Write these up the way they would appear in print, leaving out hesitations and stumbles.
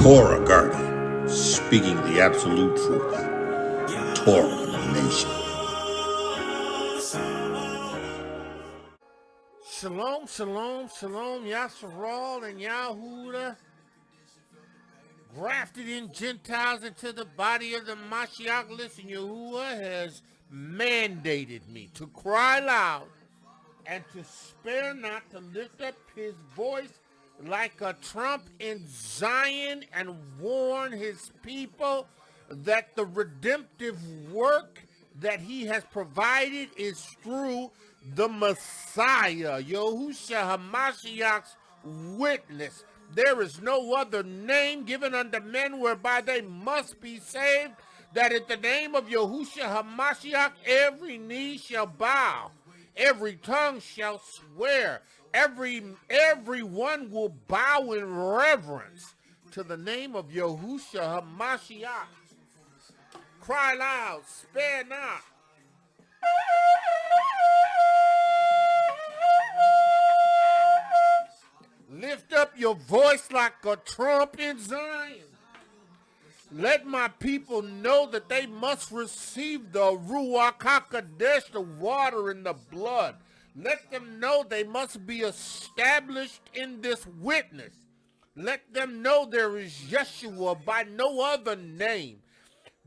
Torah guardian, speaking the absolute truth. Torah nation. Shalom, shalom, shalom, Yasharal and Yahudah, grafted in Gentiles into the body of the Mashiach. Listen, Yahuwah has mandated me to cry loud and to spare not, to lift up his voice like a trump in Zion and warn his people that the redemptive work that he has provided is through the Messiah, Yahushua HaMashiach's witness. There is no other name given unto men whereby they must be saved, that at the name of Yahushua HaMashiach every knee shall bow, every tongue shall swear, everyone will bow in reverence to the name of Yahushua HaMashiach. Cry loud, spare not. Lift up your voice like a trump in Zion. Let my people know that they must receive the Ruach HaKodesh, the water and the blood. Let them know they must be established in this witness. Let them know there is Yeshua by no other name.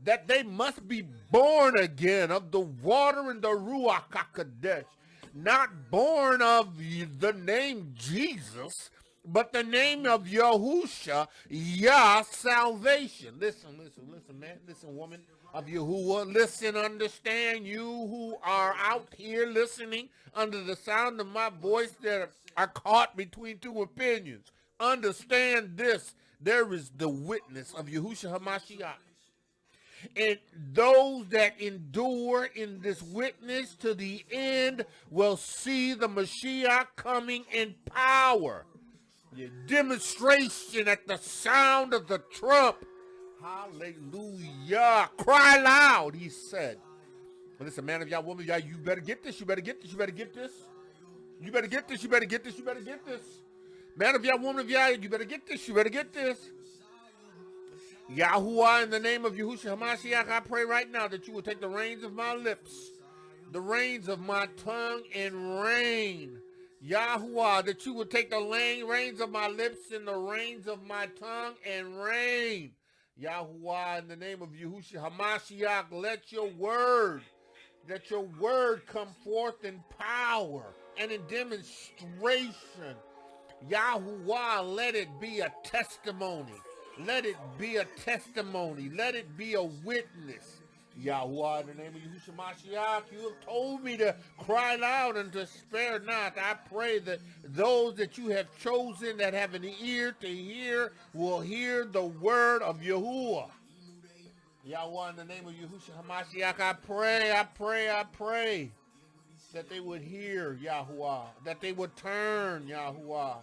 That they must be born again of the water and the Ruach HaKodesh. Not born of the name Jesus, but the name of Yahusha, Yah, salvation. Listen, man. Listen, woman of Yahuwah. Listen, understand, you who are out here listening under the sound of my voice that are caught between two opinions. Understand this. There is the witness of Yahushua HaMashiach. And those that endure in this witness to the end will see the Mashiach coming in power. Your demonstration at the sound of the trump. Hallelujah. Cry loud, he said. Listen, man of Yah, woman of Yah, you better get this, you better get this, you better get this. You better get this, you better get this, you better get this. Man of Yah, woman of Yah, you better get this, you better get this. Yahuwah, in the name of Yahushua HaMashiach, I pray right now that you will take the reins of my lips, the reins of my tongue, and reign. Yahuwah, that you would take the reins of my lips and the reins of my tongue and reign. Yahuwah, in the name of Yahushua HaMashiach, let your word come forth in power and in demonstration. Yahuwah, let it be a testimony. Let it be a testimony. Let it be a witness. Yahuwah, in the name of Yahushua Mashiach, you have told me to cry loud and to spare not. I pray that those that you have chosen that have an ear to hear will hear the word of Yahuwah. Yahuwah, in the name of Yahushua HaMashiach, I pray that they would hear Yahuwah, that they would turn, Yahuwah,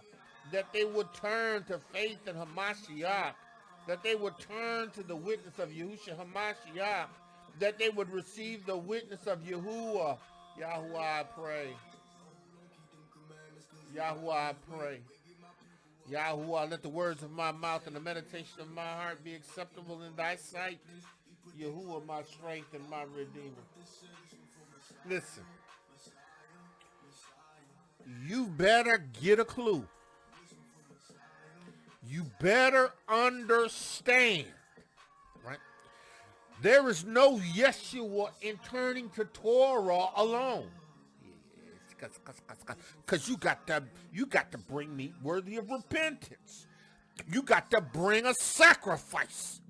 that they would turn to faith in HaMashiach, that they would turn to the witness of Yahushua HaMashiach, that they would receive the witness of Yahuwah. Yahuwah, I pray. Yahuwah, I pray. Yahuwah, let the words of my mouth and the meditation of my heart be acceptable in thy sight. Yahuwah, my strength and my redeemer. Listen. You better get a clue. You better understand, right? There is no Yeshua in turning to Torah alone. Because you got to bring me worthy of repentance. You got to bring a sacrifice.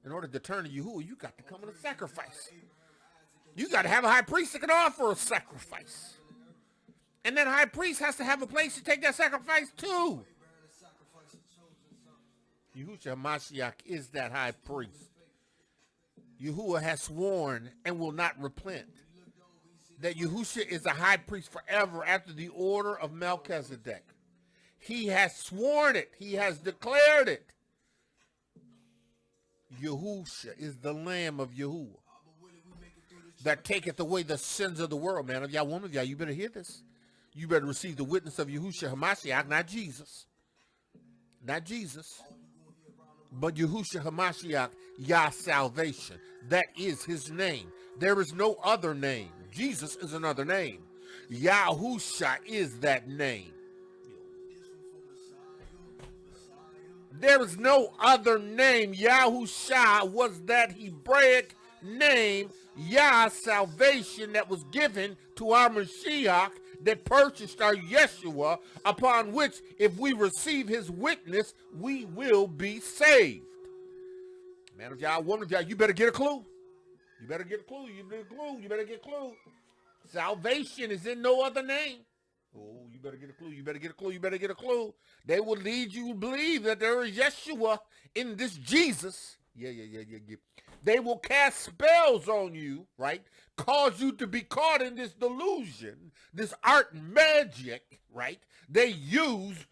In order to turn to Yahuwah, you got to come with a sacrifice. You got to have a high priest that can offer a sacrifice. And that high priest has to have a place to take that sacrifice to. Yahushua HaMashiach is that high priest. Yahuwah has sworn and will not repent that Yahushua is a high priest forever after the order of Melchizedek. He has sworn it. He has declared it. Yahushua is the Lamb of Yahuwah that taketh away the sins of the world. Man of Yah, woman of Yah, you better hear this. You better receive the witness of Yahushua HaMashiach, not Jesus. not Jesus, but Yahushua HaMashiach, Yah salvation. That is his name. There is no other name. Jesus is another name. Yahusha is that name. There is no other name. Yahusha was that Hebraic name, Yah salvation, that was given to our Mashiach, that purchased our Yeshua, upon which if we receive his witness, we will be saved. Man of Yah, woman of Yah, you better get a clue. You better get a clue. You better get a clue. You better get a clue. Salvation is in no other name. Oh, you better get a clue. You better get a clue. You better get a clue. They will lead you to believe that there is Yeshua in this Jesus. Yeah. They will cast spells on you, right? Cause you to be caught in this delusion, this art magic, right? They use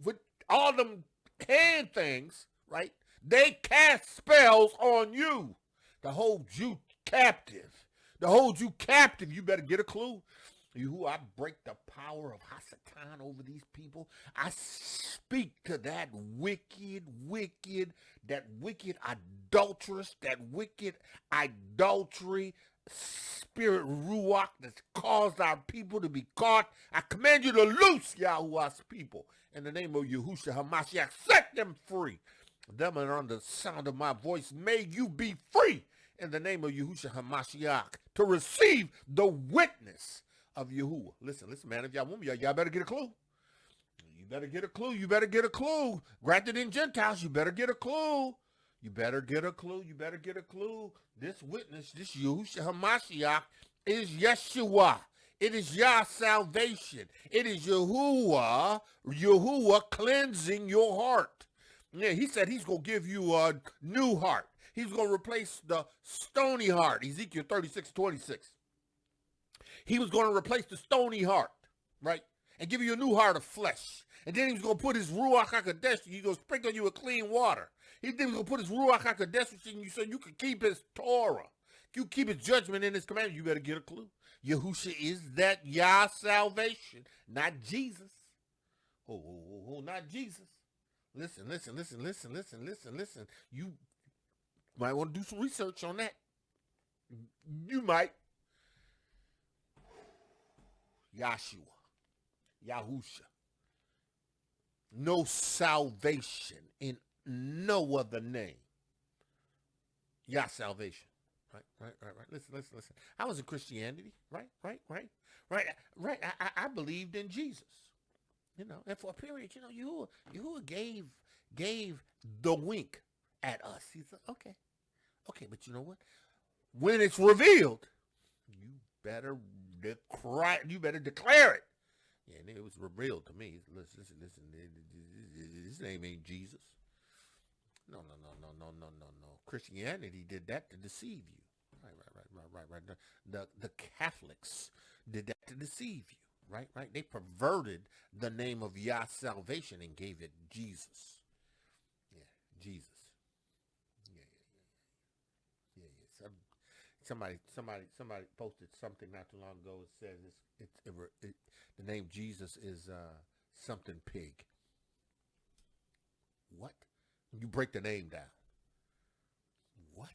with all them hand things, right? They cast spells on you to hold you captive. To hold you captive, you better get a clue. I break the power of Hasatan over these people. I speak to that wicked adulteress, that wicked idolatry spirit ruach that's caused our people to be caught. I command you to loose Yahuah's people in the name of Yahushua HaMashiach. Set them free. Them that are under the sound of my voice, may you be free in the name of Yahushua HaMashiach to receive the witness of Yahuwah. Listen, man, if y'all want me, y'all better get a clue. You better get a clue. You better get a clue. Granted in Gentiles, you better get a clue. You better get a clue. You better get a clue. This witness, this Yahushua HaMashiach, is Yeshua. It is Yah salvation. It is Yahuwah cleansing your heart. Yeah, he said he's going to give you a new heart. He's going to replace the stony heart, Ezekiel 36:26. He was going to replace the stony heart, right? And give you a new heart of flesh. And then he was going to put his Ruach HaKodesh, he's going to sprinkle you with clean water. Then he was going to put his Ruach HaKodesh in you so you can keep his Torah. You keep his judgment and his commandments. You better get a clue. Yahusha is that Yah salvation, not Jesus. Oh, not Jesus. Listen. You might want to do some research on that. You might. Yahshua, Yahusha. No salvation in no other name. Yah salvation. Right. Listen. I was in Christianity, right. I believed in Jesus. And for a period, Yahuwah gave the wink at us. He said, okay, but you know what? When it's revealed, you better declare it. Yeah, and it was revealed to me. Listen, his name ain't Jesus. No. Christianity did that to deceive you. Right. The Catholics did that to deceive you. Right. They perverted the name of Yah salvation and gave it Jesus. Yeah, Jesus. Yeah. Somebody posted something not too long ago. It says the name Jesus is something pig. What? You break the name down. What?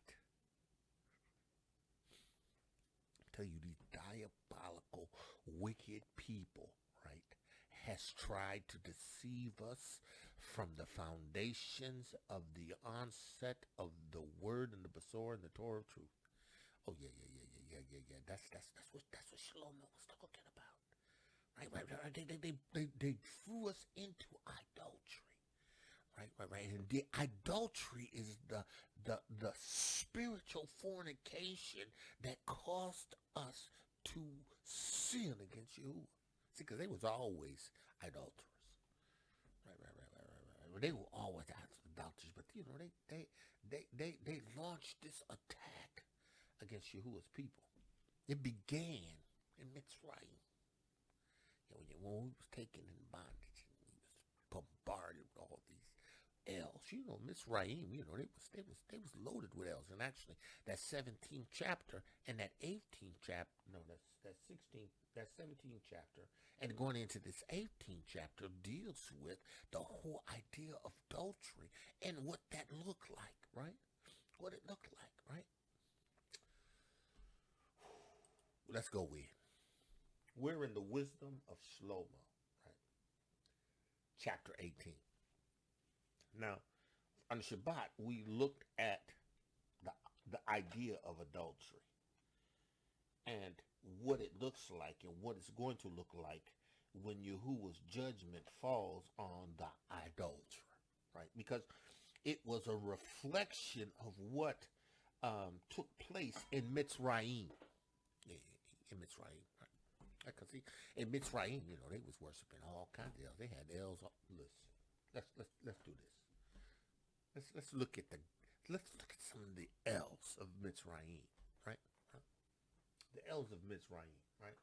I tell you, these diabolical, wicked people, right, has tried to deceive us from the foundations of the onset of the word and the Besor and the Torah of truth. Oh yeah. That's what Shlomo was talking about. Right. They drew us into idolatry. Right. And the idolatry is the spiritual fornication that caused us to sin against Yahuwah. See, because they was always idolaters. Right. They were always idolaters, but they launched this attack against Yahuwah's people. It began in Mitzrayim. When we was taken in bondage, and we was bombarded with all these L's. You know, Mitzrayim, you know, they was loaded with L's. And actually, that 17th chapter and that 18th chapter, no, that 16th, that 17th chapter, and going into this 18th chapter deals with the whole idea of adultery and what that looked like, right? What it looked like, right? Let's go with. We're in the wisdom of Shlomo, right? Chapter 18. Now, on Shabbat, we looked at the idea of adultery and what it looks like and what it's going to look like when Yahuah's judgment falls on the idolater, right? Because it was a reflection of what took place in Mitzrayim. In Mitzrayim, right? Because in Mitzrayim, you know, they was worshiping all kinds of elves. They had elves. Listen, let's do this. Let's look at some of the elves of Mitzrayim, right? The elves of Mitzrayim, right?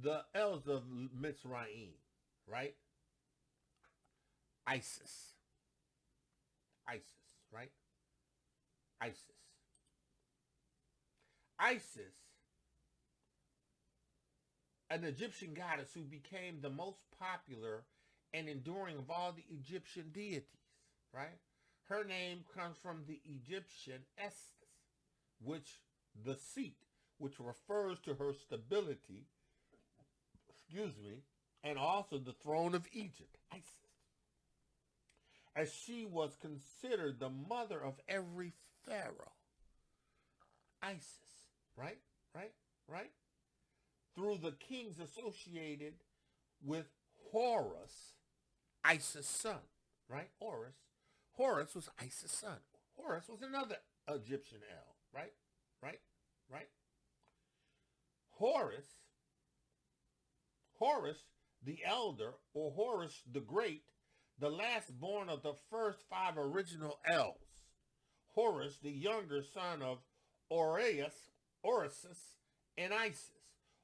The elves of Mitzrayim, right? Isis, right? Isis, an Egyptian goddess who became the most popular and enduring of all the Egyptian deities, right? Her name comes from the Egyptian Estes, which the seat, which refers to her stability, and also the throne of Egypt, Isis, as she was considered the mother of every pharaoh. Isis, right? Through the kings associated with Horus, Isis' son, right? Horus was Isis' son. Horus was another Egyptian elf, right? Horus the elder, or Horus the great, the last born of the first 5 original elves. Horus, the younger son of Orius and Isis.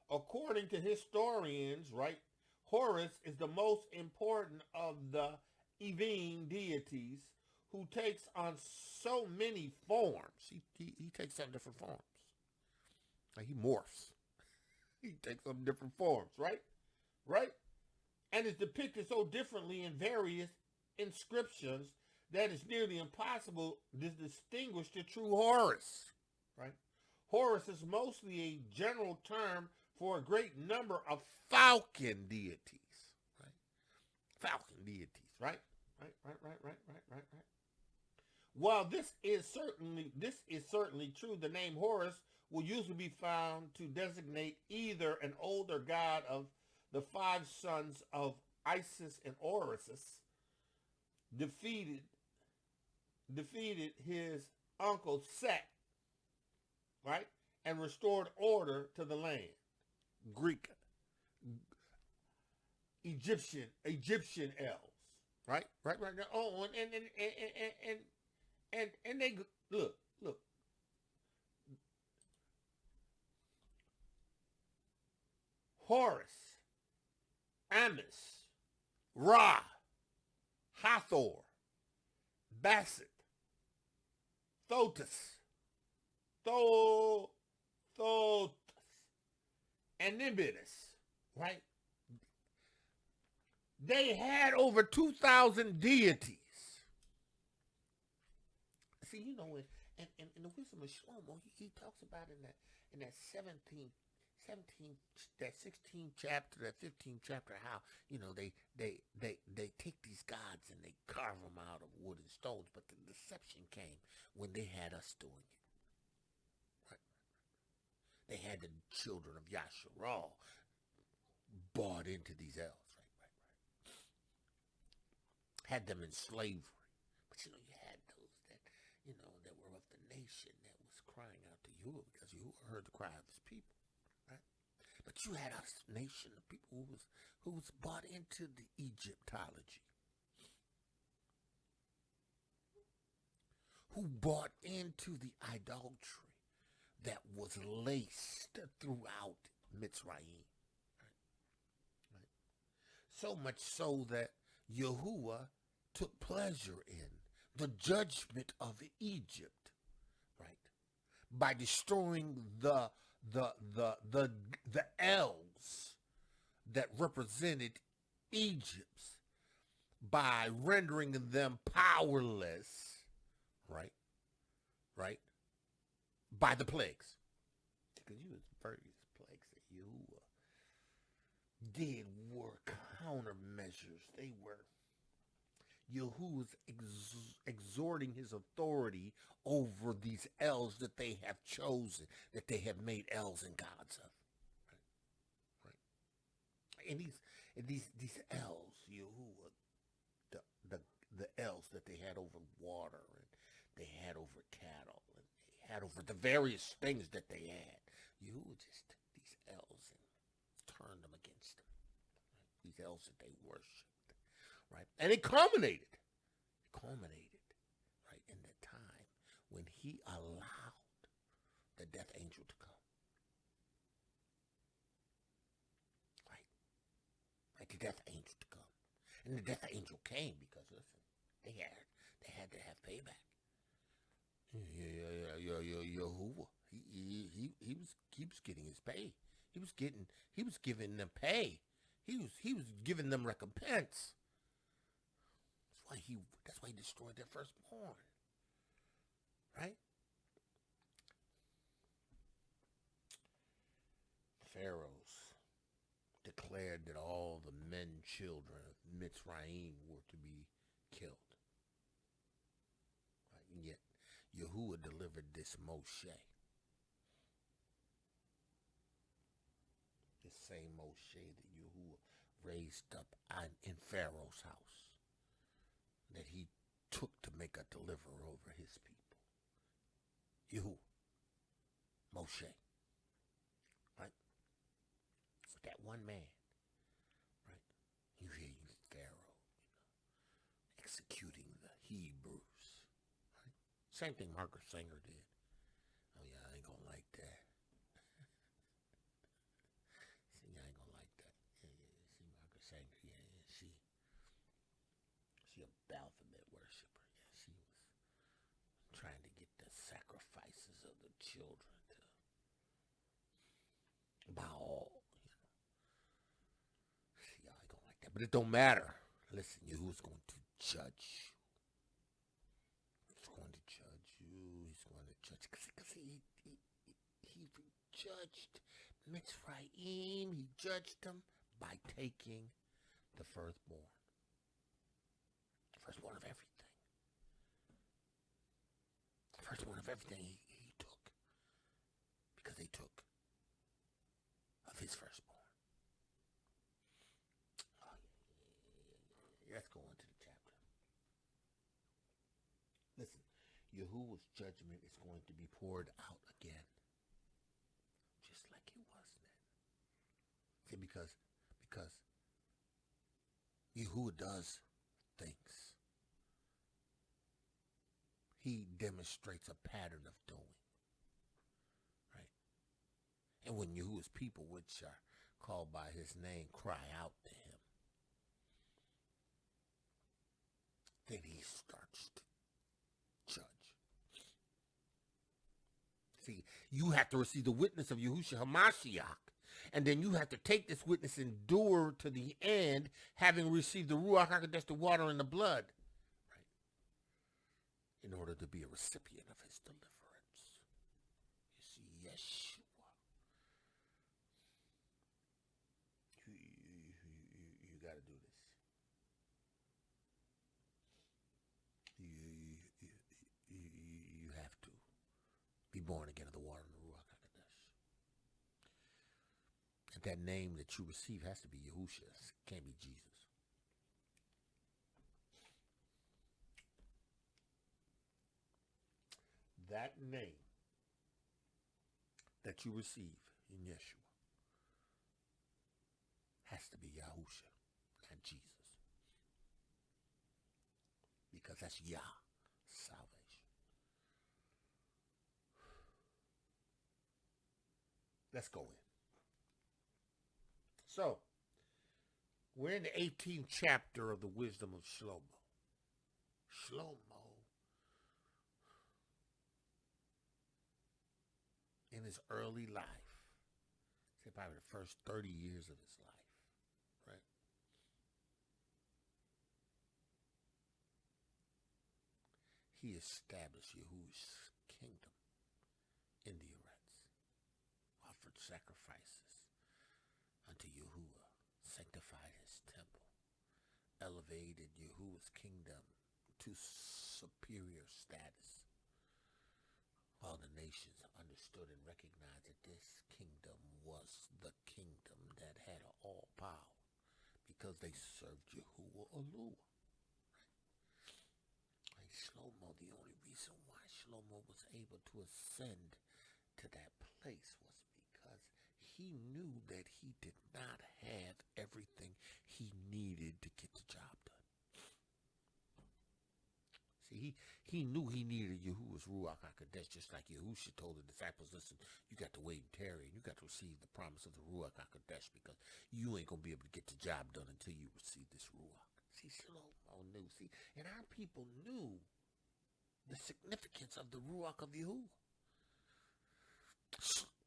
According to historians, right, Horus is the most important of the Evine deities who takes on so many forms. He takes on different forms. Like he morphs. He takes on different forms, right? And is depicted so differently in various inscriptions that it's nearly impossible to distinguish the true Horus, right? Horus is mostly a general term for a great number of falcon deities, right? Falcon deities, right? While this is certainly true, the name Horus will usually be found to designate either an older god of the 5 sons of Isis and Orisis, defeated his uncle Set, right, and restored order to the land. Greek, Egyptian elves, right. Oh, and they look. Horus, Amis, Ra, Hathor, Basset, Thotis, and Nibidus, right? They had over 2,000 deities. See, you know, in the wisdom of Shlomo, he talks about in that 16th chapter, that 15th chapter, how, you know, they take these gods and they carve them out of wood and stones, but the deception came when they had us doing it. Right? They had the children of Yasharal bought into these elves, right? Had them in slavery. But, you know, you had those that, you know, that were of the nation that was crying out to Yahuah because Yahuah heard the cry of his people. But you had a nation of people who was bought into the Egyptology, who bought into the idolatry that was laced throughout Mitzrayim. Right? So much so that Yahuwah took pleasure in the judgment of Egypt, right? By destroying the elves that represented Egypt's, by rendering them powerless, right? Right? By the plagues. Because you was various plagues that Yahuwah did were countermeasures. They were Yahuwah's exhorting his authority over these elves that they have chosen, that they have made elves and gods of. Right? Right? And these elves, Yahuwah, the elves that they had over water, and they had over cattle, and they had over the various things that they had. Yahuwah just took these elves and turned them against them. Right? These elves that they worshipped. Right? And it culminated, right, in the time when he allowed the death angel to come. Right? Right, the death angel to come. And the death angel came because, listen, they had to have payback. Yahuwah, he was getting his pay. He was giving them pay. He was giving them recompense. That's why he destroyed their firstborn. Right? Pharaohs declared that all the men children of Mitzrayim were to be killed. Right? And yet Yahuwah delivered this Moshe. The same Moshe that Yahuwah raised up in Pharaoh's house, that he took to make a deliverer over his people. Yahuwah, Moshe, right? With that one man, right? You hear you, Pharaoh, executing the Hebrews, right? Same thing Margaret Sanger did. Oh yeah, I ain't gonna like that. See, I ain't gonna like that. Yeah. See, Margaret Sanger, yeah. She a Baphomet worshiper. Yeah, she was trying to get the sacrifices of the children to Baal. See, I ain't gonna like that. But it don't matter. Listen, Yahuwah's going to judge you. He's going to judge you. He's going to judge. Because he judged Mitzrayim. He judged them by taking the firstborn. Firstborn of everything. Firstborn of everything he took. Because they took of his firstborn. Oh, yeah. Let's go into the chapter. Listen, Yahuwah's judgment is going to be poured out again. Just like it was then. See, because Yahuwah does things. He demonstrates a pattern of doing. Right? And when Yahuwah's people, which are called by his name, cry out to him, then he starts to judge. See, you have to receive the witness of Yahushua HaMashiach, and then you have to take this witness and endure to the end, having received the Ruach HaKodesh, the water and the blood, right? In order to be a recipient of his deliverance. You see, Yeshua. You got to do this. You have to be born again of the water and the Ruach HaKodesh. And that name that you receive has to be Yahushua. It can't be Jesus. That name that you receive in Yeshua has to be Yahushua, not Jesus. Because that's Yah, salvation. Let's go in. So, We're in the 18th chapter of the wisdom of Shlomo. Shlomo, in his early life, say probably the first 30 years of his life, right? He established Yahuah's kingdom in the ereds, offered sacrifices unto Yahuah, sanctified his temple, elevated Yahuah's kingdom to superior status. All the nations understood and recognized that this kingdom was the kingdom that had all power because they served Yahuah Alua. Like Shlomo, the only reason why Shlomo was able to ascend to that place was because he knew that he did not have everything he needed to get the job done. See, he knew he needed Yahuah's Ruach HaKodesh, just like Yahusha told the disciples, listen, you got to wait and tarry, and you got to receive the promise of the Ruach HaKodesh because you ain't going to be able to get the job done until you receive this Ruach. See, Shlomo knew, and our people knew the significance of the Ruach of Yahuah.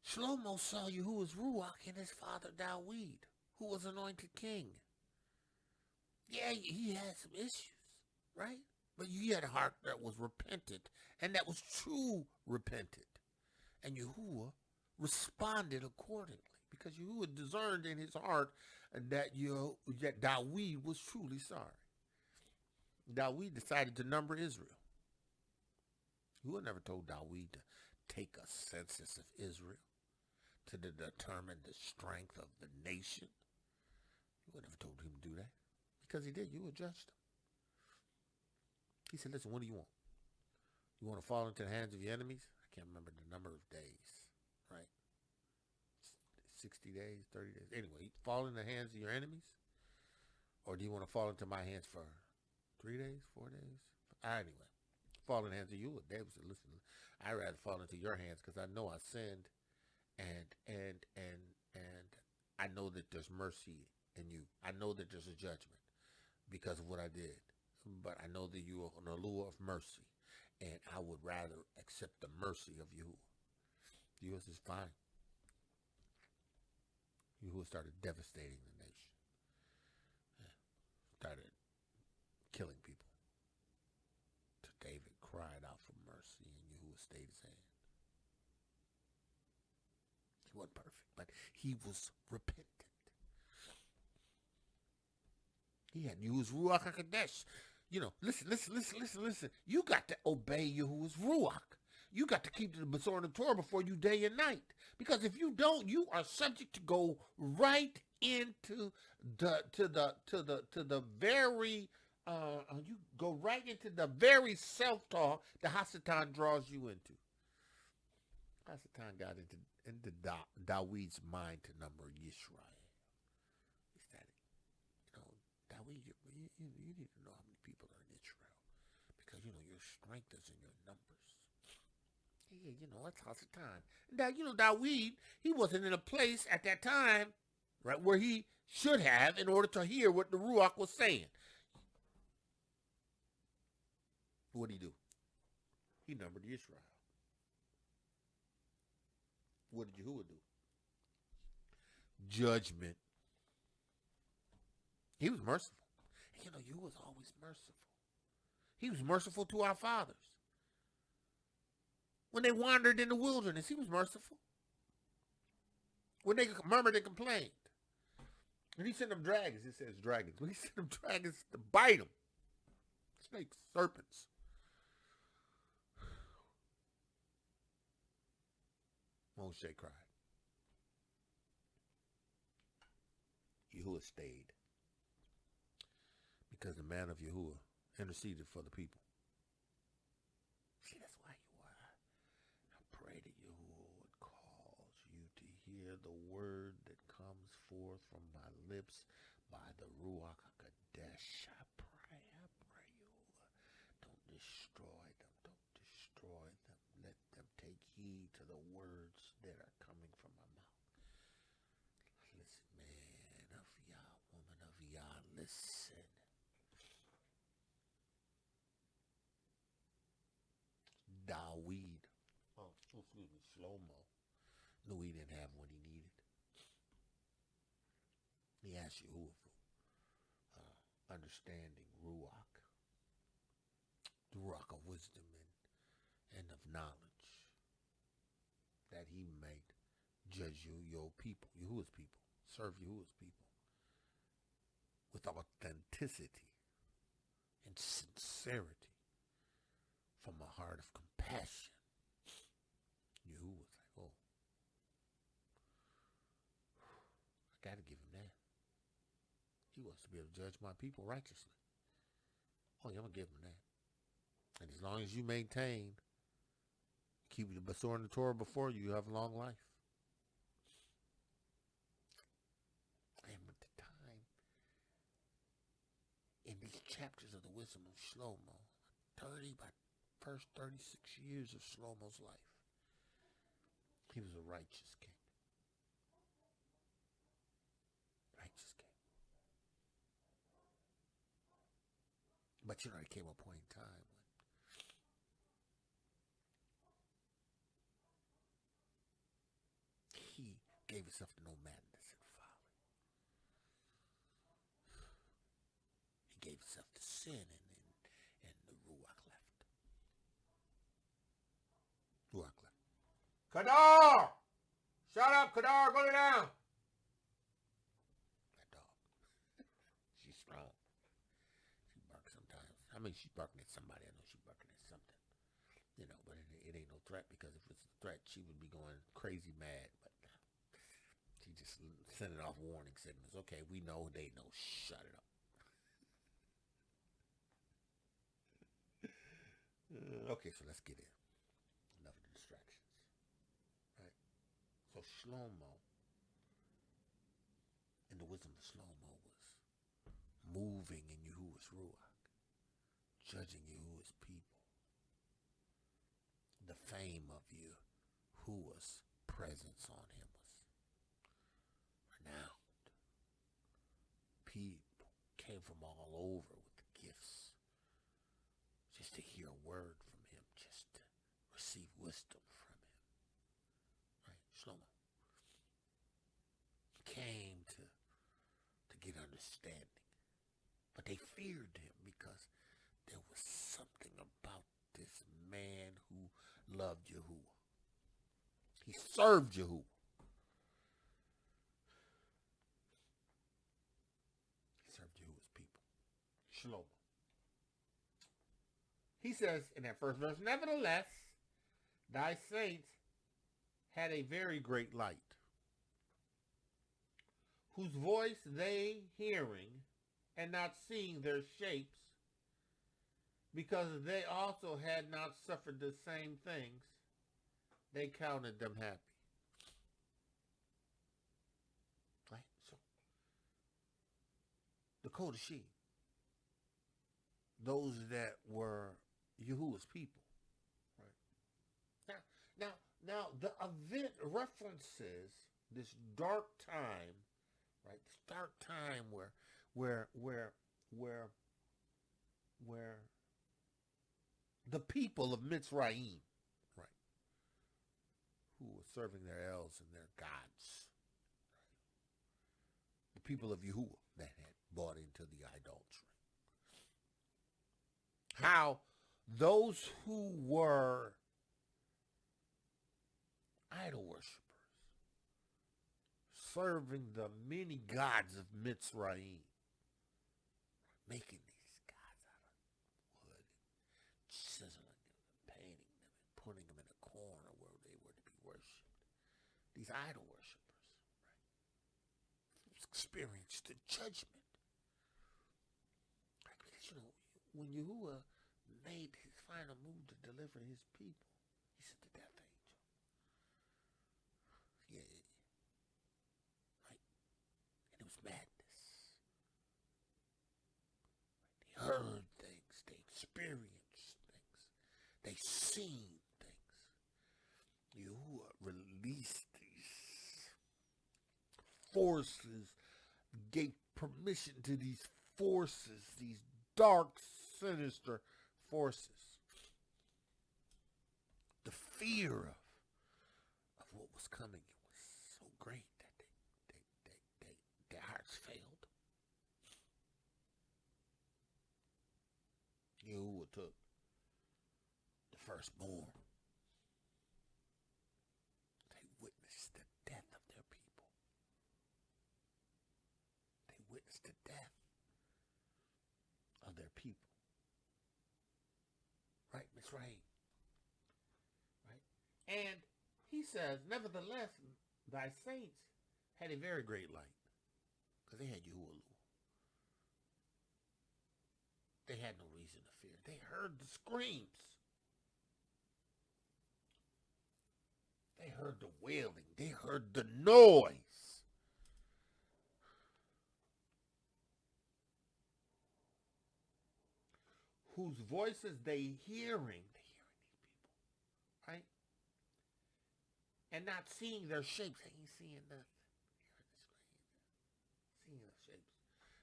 Shlomo saw Yahuah's Ruach in his father Dawid, who was anointed king. Yeah, he had some issues, right? But he had a heart that was repentant, and that was true repentant. And Yahuah responded accordingly, because Yahuah discerned in his heart that Dawid was truly sorry. Dawid decided to number Israel. Yahuah never told Dawid to take a census of Israel to determine the strength of the nation. Yahuah never told him to do that, because he did. Yahuah judged him. He said, listen, what do you want? You want to fall into the hands of your enemies? I can't remember the number of days, right? 60 days, 30 days. Anyway, fall in the hands of your enemies? Or do you want to fall into my hands for 3 days, 4 days? Anyway, fall in the hands of you. David said, listen, I'd rather fall into your hands because I know I sinned and I know that there's mercy in you. I know that there's a judgment because of what I did. But I know that you are an allure of mercy, and I would rather accept the mercy of Yahuah. Yahuah is fine. Yahuah started devastating the nation. Started killing people. So David cried out for mercy, and Yahuah stayed his hand. He wasn't perfect, but he was repentant. He had used Ruach HaKodesh. You know, listen. You got to obey Yahuah's Ruach. You got to keep the Besorah of Torah before you day and night. Because if you don't, you are subject to go right into the very you go right into the very self-talk the Hasatan draws you into. Hasatan got into Dawid's mind to number Yisrael. Dawid, you need to know how many people are in Israel, because your strength is in your numbers. Yeah, that's Hasatan. Now Dawid, he wasn't in a place at that time, right, where he should have in order to hear what the Ruach was saying. What did he do? He numbered Israel. What did Yahuah do? Judgment. He was merciful. And Yahuah was always merciful. He was merciful to our fathers. When they wandered in the wilderness, he was merciful. When they murmured and complained. And he sent them dragons. It says dragons. But he sent them dragons to bite them. Snakes, serpents. Moshe cried. Yahuah stayed. Because the man of Yahuah interceded for the people. See, that's why I pray that Yahuah would cause you to hear the word that comes forth from my lips by the Ruach HaKodesh. I pray, Yahuah. Don't destroy them. Let them take heed to the words that are coming from my mouth. Listen, man of Yah, woman of Yah, Shlomo knew he didn't have what he needed. He asked Yahuwah for understanding, Ruach, the Ruach of wisdom and of knowledge, that he might judge your people, Yahuwah's people, serve Yahuwah's people with authenticity and sincerity from a heart of compassion. Yahuwah was like, oh, I got to give him that. He wants to be able to judge my people righteously. Oh, yeah, I'm going to give him that. And as long as you maintain, keep the Basur and the Torah before you, you have a long life. And with the time, in these chapters of the wisdom of Shlomo, by first 36 years of Shlomo's life, he was a righteous king. Righteous king. But you know, there came a point in time when he gave himself to no madness and folly. He gave himself to sin, and the Ruach left. Ruach left. Kadar! Shut up, Kadar, go lay down. That dog. She's strong. She barks sometimes. I mean, she's barking at somebody. I know she's barking at something. You know, but it ain't no threat, because if it's a threat, she would be going crazy mad. But she just sending off warning signals. Okay, we know, they know. Shut it up. Okay, so let's get in. Enough of the distractions. Right? So Shlomo, and the wisdom of Shlomo, was moving in Yahuwah's Ruach, judging Yahuwah's people. The fame of Yahuwah's presence on him was renowned. People came from all over with gifts, just to hear a word from him, just to receive wisdom from him. Right? Shlomo came to get understanding. But they feared him because there was something about this man who loved Yahuwah. He served Yahuwah. He served Yahuwah's people. Shlomo. He says in that first verse, nevertheless, thy saints had a very great light, whose voice they hearing and not seeing their shapes, because they also had not suffered the same things, they counted them happy. Right? So, the Qodeshym, those that were Yahuwah's people. Right? Now, the event references this dark time, right? This dark time where the people of Mitzrayim, right, who were serving their elves and their gods, right? The people of Yahuwah that had bought into the idolatry. How those who were idol worshippers, serving the many gods of Mitzrayim, making these gods out of wood, chiseling them, and painting them, and putting them in a corner where they were to be worshipped. These idol worshippers, right, experienced the judgment. Right? Because, you know, when Yahuwah made his final move to deliver his people, he sent the death angel. Yeah. Right? And it was madness. They heard things. They experienced things. They seen things. Yahuwah released these forces, gave permission to these forces, these dark, sinister forces. The fear was coming, it was so great that their hearts failed. Yahuwah took the firstborn. They witnessed the death of their people. They witnessed the death of their people. Right, Miss Ray? Right? And he says, nevertheless, thy saints had a very great light. Because they had Yahuwah. They had no reason to fear. They heard the screams. They heard the wailing. They heard the noise. Whose voices they hearing these people, right? And not seeing their shapes. They ain't seeing nothing. Seeing the shapes.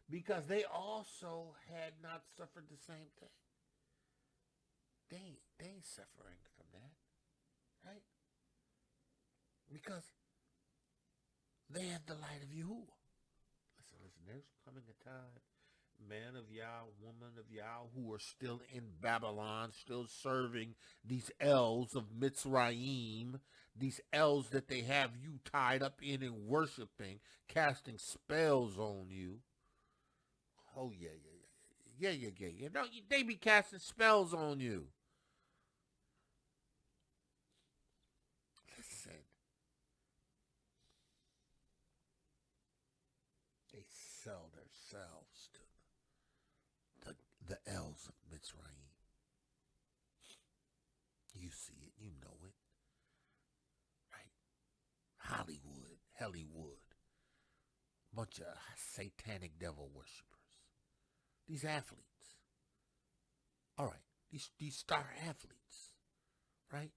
Because they also had not suffered the same thing. They ain't suffering from that, right? Because they have the light of Yahuwah. Listen, there's coming a time, man of Yah, woman of Yah, who are still in Babylon, still serving these elves of Mitzrayim, these elves that they have you tied up in and worshiping, casting spells on you. Oh, yeah. You know, they be casting spells on you. Listen. They sell themselves to the elves of Mitzrayim. You see it. You know it. Right? Hollywood. Bunch of satanic devil worshippers. These athletes. All right. These star athletes. Right?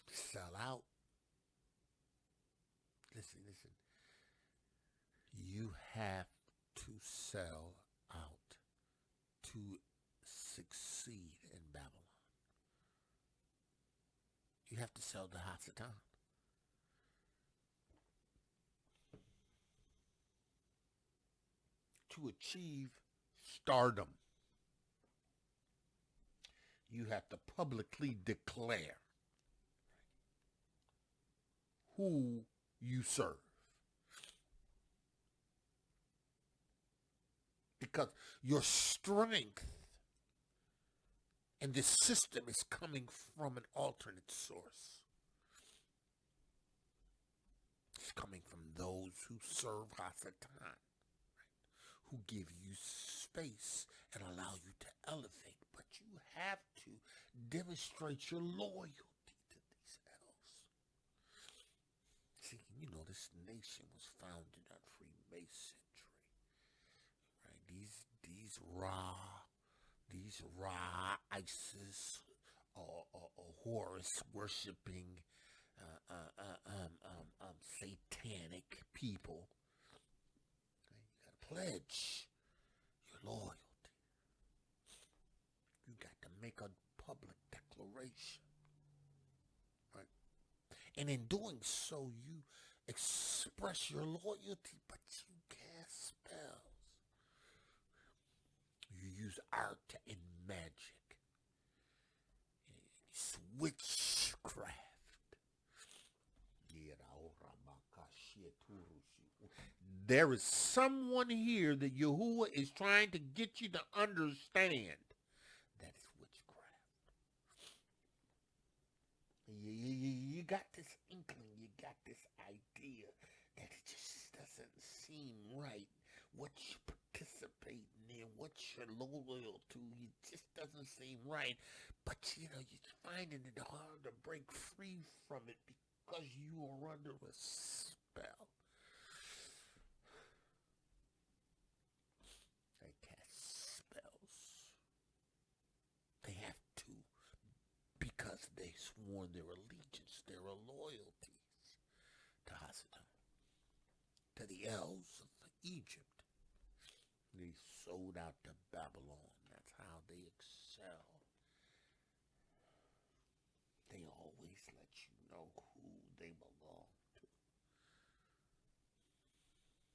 Sell out. Listen. You have to sell out to succeed in Babylon. You have to sell the Hasatan. To achieve stardom, you have to publicly declare who you serve. Because your strength in this system is coming from an alternate source. It's coming from those who serve Hasatan, who give you space and allow you to elevate. But you have to demonstrate your loyalty to these elves. See, you know, this nation was founded on Freemasonry. Right? These Ra, ISIS, Horus worshiping, satanic people. You gotta pledge your loyalty. You got to make a public declaration. Right? And in doing so, you express your loyalty, but you cast spells. You use art and magic. It's witchcraft. There is someone here that Yahuwah is trying to get you to understand. That is witchcraft. You got this inkling, you got this idea that it just doesn't seem right. What you're participating in, what you're loyal to, it just doesn't seem right. But, you know, you're finding it hard to break free from it because you are under a spell. They cast spells. They have to, because they sworn their allegiance, their loyalties to Hasatan, to the elves of Egypt. They sold out to Babylon. That's how they excel. They know who they belong to.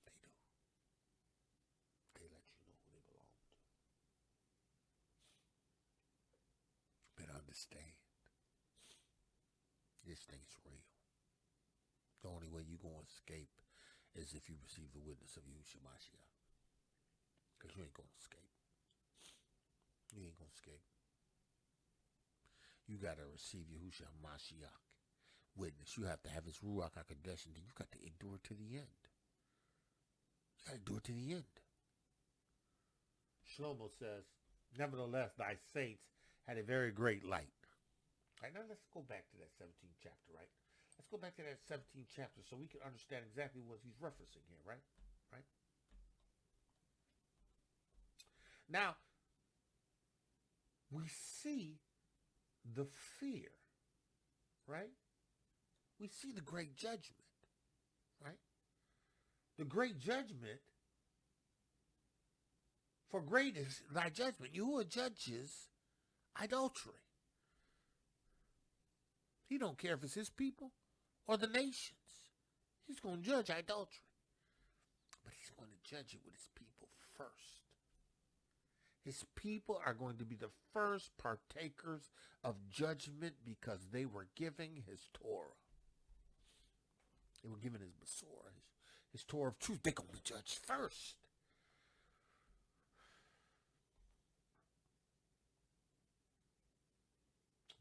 They do. They let you know who they belong to. But understand, this thing's real. The only way you're going to escape is if you receive the witness of Yahushua Mashiach. Because you ain't going to escape. You ain't going to escape. You got to receive Yahushua Mashiach witness. You have to have his Ruach HaKodesh, and then you got to endure to the end. You got to endure to the end. Shlomo says, nevertheless, thy saints had a very great light. All right, now let's go back to that 17th chapter, right? Let's go back to that 17th chapter so we can understand exactly what he's referencing here, right? Right? Now, we see the fear, right? We see the great judgment, right? The great judgment, for great is thy judgment. Yahuwah judges adultery. He don't care if it's his people or the nations. He's going to judge adultery. But he's going to judge it with his people first. His people are going to be the first partakers of judgment because they were giving his Torah. They were giving his Besorah, his Torah of truth. They're going to judge first.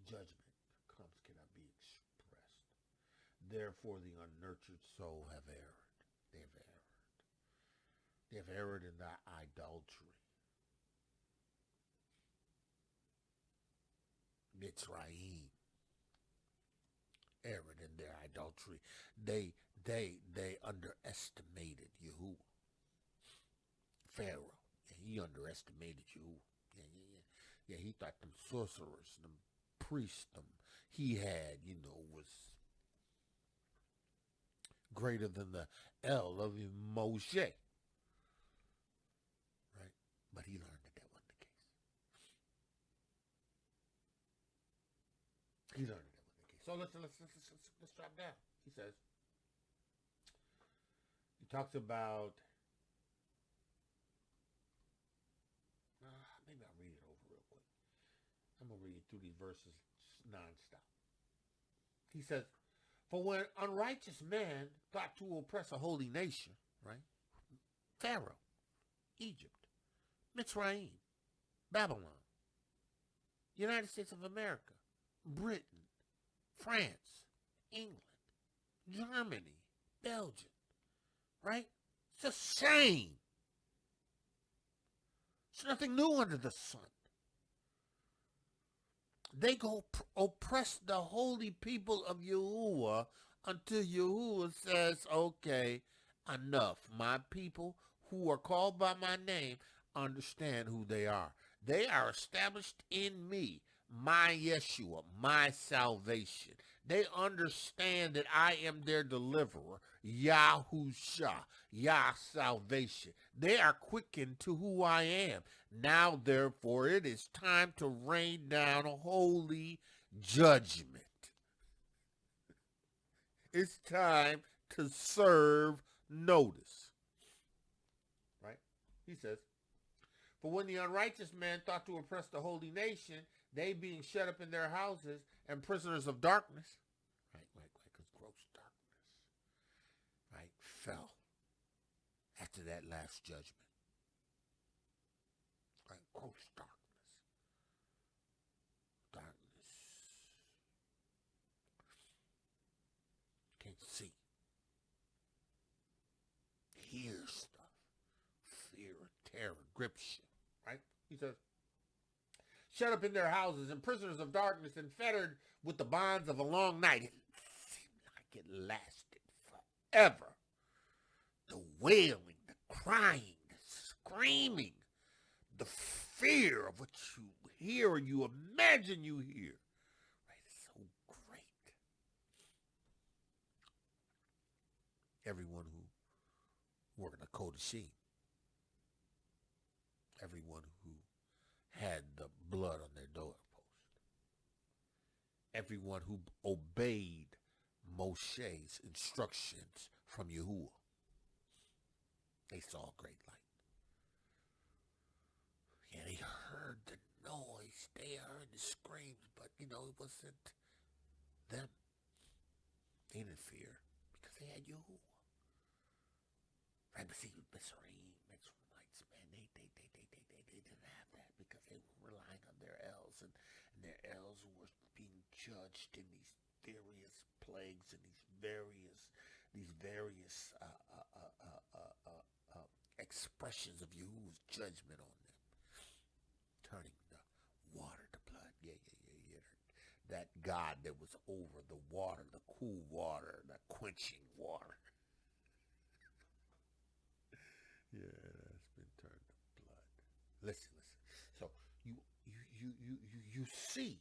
Judgment cannot be expressed. Therefore, the unnurtured soul have erred. They have erred. They have erred in thy idolatry. Mitzrayim erred in their idolatry. They underestimated Yahuwah. Pharaoh, he underestimated Yahuwah. Yeah. He thought them sorcerers, them priests, them he had, was greater than the El of Moshe. Right? But he learned that wasn't the case. He learned that wasn't the case. So let's drop down. He says, he talks about, maybe I'll read it over real quick. I'm going to read through these verses nonstop. He says, for when unrighteous man thought to oppress a holy nation, right? Pharaoh, Egypt, Mitzrayim, Babylon, United States of America, Britain, France, England, Germany, Belgium, right? It's a shame. There's nothing new under the sun. They go oppress the holy people of Yahuwah until Yahuwah says, okay, enough. My people who are called by my name understand who they are. They are established in me, my Yeshua, my salvation. They understand that I am their deliverer, Yahusha, Yah salvation. They are quickened to who I am. Now, therefore, it is time to rain down a holy judgment. It's time to serve notice. Right? He says, for when the unrighteous man thought to oppress the holy nation, they being shut up in their houses and prisoners of darkness, right, because gross darkness, right, fell after that last judgment. Right, gross darkness. Darkness. Can't see. Hear stuff. Fear and terror grips you, right? He says, shut up in their houses and prisoners of darkness and fettered with the bonds of a long night. It seemed like it lasted forever. The wailing, the crying, the screaming, the fear of what you hear or you imagine you hear. Right? It's so great. Everyone who worked a Qodeshym, everyone who had the blood on their doorpost, everyone who obeyed Moshe's instructions from Yahuwah. They saw a great light. Yeah, they heard the noise. They heard the screams, but, it wasn't them. They didn't fear because they had Yahuwah. Right, but see, Mitzrayites, man, they didn't have that because they were relying on their elves, and their elves were being judged in these various plagues and these various expressions of Yahuwah's judgment on them, turning the water to blood. Yeah. That God that was over the water, the cool water, the quenching water. Yeah, that's been turned to blood. Listen. So you see,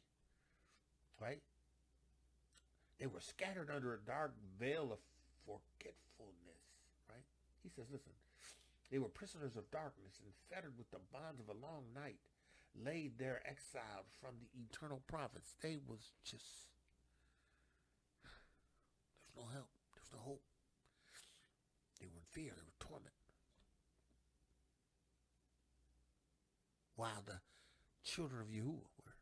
right? They were scattered under a dark veil of forgetfulness, right? He says, listen, they were prisoners of darkness and fettered with the bonds of a long night, laid there exiled from the eternal prophets. They was just, there's no help, there's no hope. They were in fear, they were tormented. While the children of Yahuwah were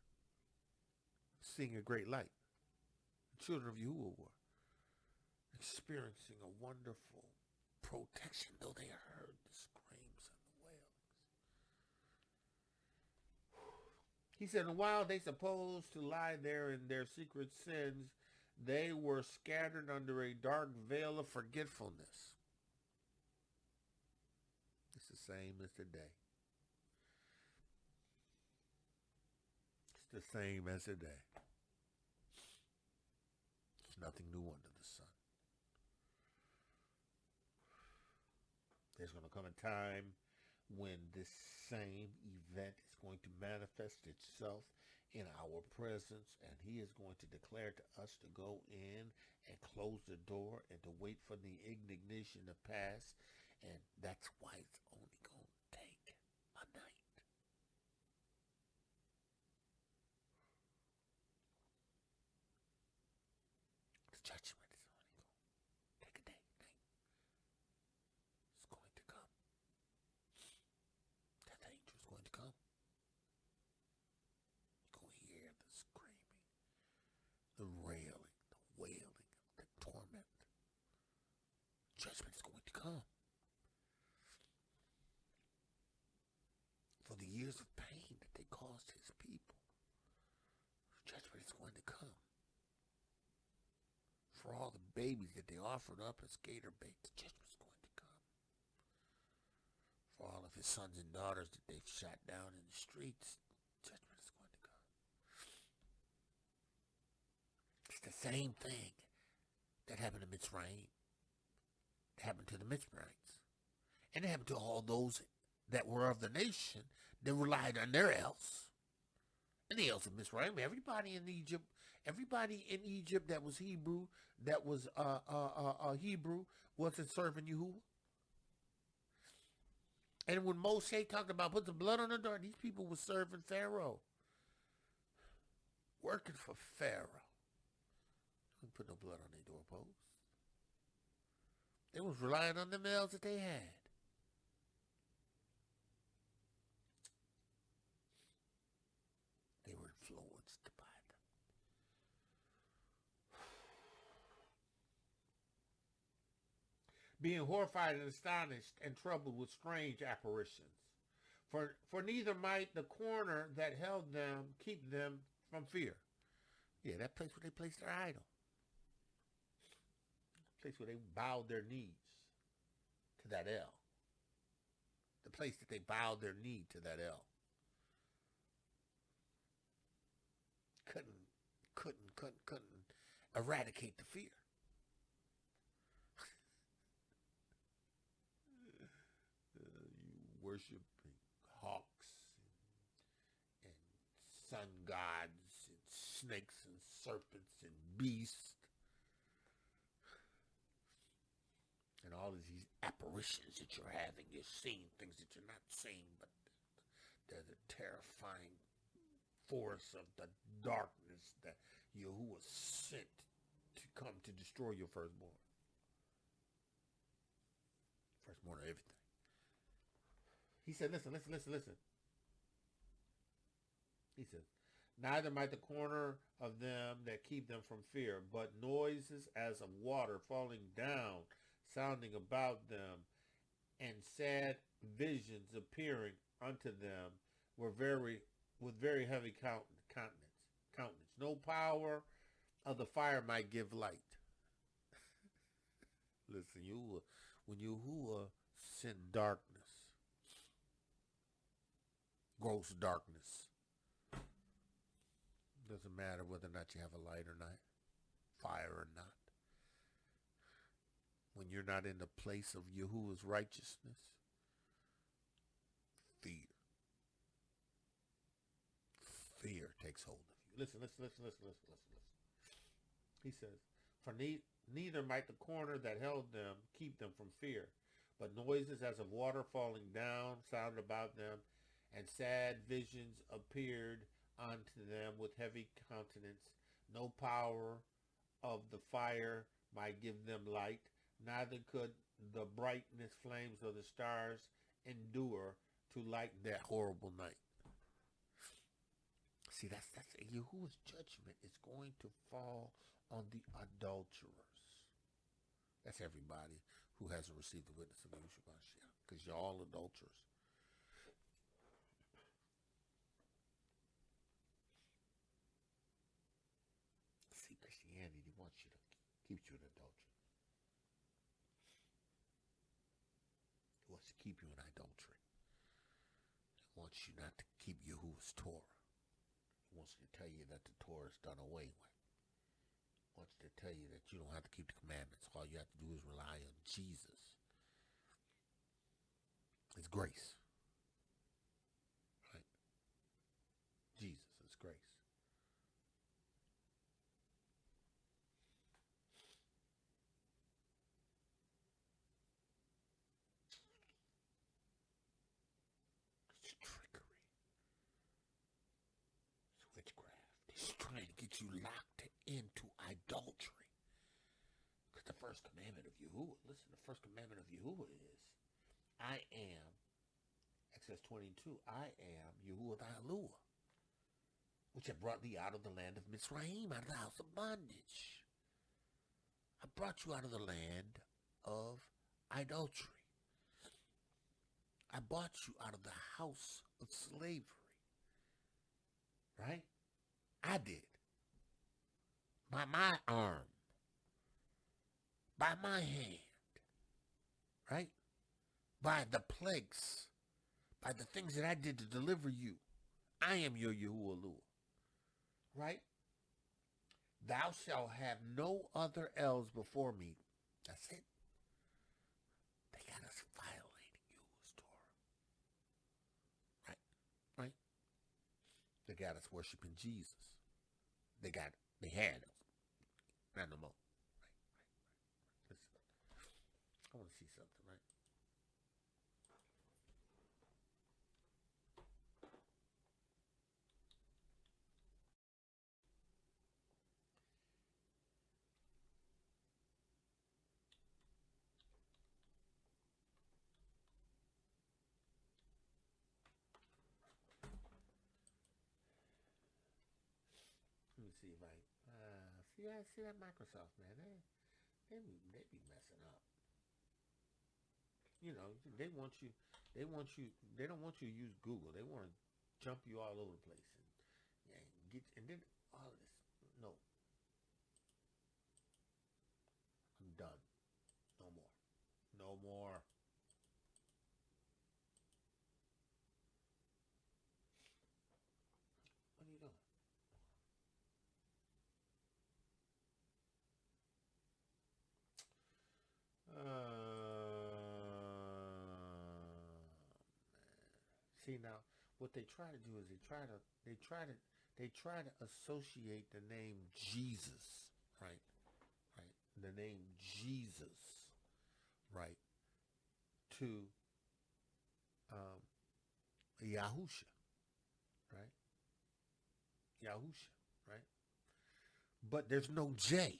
seeing a great light. The children of Yahuwah were experiencing a wonderful protection, though they heard the screams and the wailings. He said, and while they supposed to lie there in their secret sins, they were scattered under a dark veil of forgetfulness. It's the same as today. It's the same as today. There's nothing new under the sun. There's going to come a time when this same event is going to manifest itself in our presence, and he is going to declare to us to go in and close the door and to wait for the indignation to pass, and that's why it's only going to take a night. The judgment is only going to take a day, night. It's going to come. That angel is going to come. You're going to hear the screaming, the railing, the wailing, the torment. Judgment is going to come. For the years of pain that they caused his people, judgment is going to come. For all the babies that they offered up as gator bait, the judgment is going to come. For all of his sons and daughters that they've shot down in the streets, judgment is going to come. It's the same thing that happened to Mitzrayim. It happened to the Mitzrayites. And it happened to all those that were of the nation that relied on their elves. And the elves of Mitzrayim, everybody in Egypt that was Hebrew, wasn't serving Yahuwah. And when Moshe talked about put the blood on the door, these people were serving Pharaoh. Working for Pharaoh. They didn't put no blood on their doorposts. They was relying on them elves that they had. They were influenced by them. Being horrified and astonished and troubled with strange apparitions. For neither might the corner that held them keep them from fear. Yeah, that place where they placed their idol. The place where they bowed their knees to that El. The place that they bowed their knee to that El. Couldn't eradicate the fear. You worshiping hawks and sun gods and snakes and serpents and beasts and all of these apparitions that you're having. You're seeing things that you're not seeing, but they're the terrifying force of the darkness that Yahuwah sent to come to destroy your firstborn. Firstborn of everything. He said, listen. He said, neither might the corner of them that keep them from fear, but noises as of water falling down, sounding about them, and sad visions appearing unto them with very heavy countenance. No power of the fire might give light. Listen, when Yahuwah sent darkness, gross darkness, doesn't matter whether or not you have a light or not, fire or not. When you're not in the place of Yahuwah's righteousness, fear takes hold of you. Listen. He says, for neither might the corner that held them keep them from fear, but noises as of water falling down sounded about them, and sad visions appeared unto them with heavy countenance. No power of the fire might give them light, neither could the brightness flames of the stars endure to lighten that horrible night. See, that's Yahuwah's judgment is going to fall on the adulterers. That's everybody who hasn't received the witness of Yahushua, because you're all adulterers. See, Christianity wants you to keep you in adultery. It wants to keep you in idolatry. It wants you not to keep Yahuwah's Torah. It wants to tell you that the Torah is done away with. It wants to tell you that you don't have to keep the commandments. All you have to do is rely on Jesus. It's grace. Right? Jesus is grace. It's trickery. It's witchcraft. He's trying to get you locked into idolatry. Because the first commandment of Yahuwah, listen, the first commandment of Yahuwah is, I am, Exodus 22, I am Yahuwah thy Elohah, which have brought thee out of the land of Mitzrayim, out of the house of bondage. I brought you out of the land of idolatry. I bought you out of the house of slavery. Right? I did. By my arm. By my hand. Right? By the plagues. By the things that I did to deliver you. I am your Yahuwah. Right? Thou shalt have no other elves before me. That's it. They got us violating Yahuwah's Torah. Right? They got us worshiping Jesus. They had us. Not no more. Right. Listen. I want to see something, right? Let me see if I see that Microsoft, man. They be messing up. You know, they don't want you to use Google. They want to jump you all over the place and then all of this. No. I'm done. No more. No more. What are you doing? See, now what they try to do is they try to associate the name Jesus, right? The name Jesus, right, to Yahusha, right? Yahusha, right? But there's no J.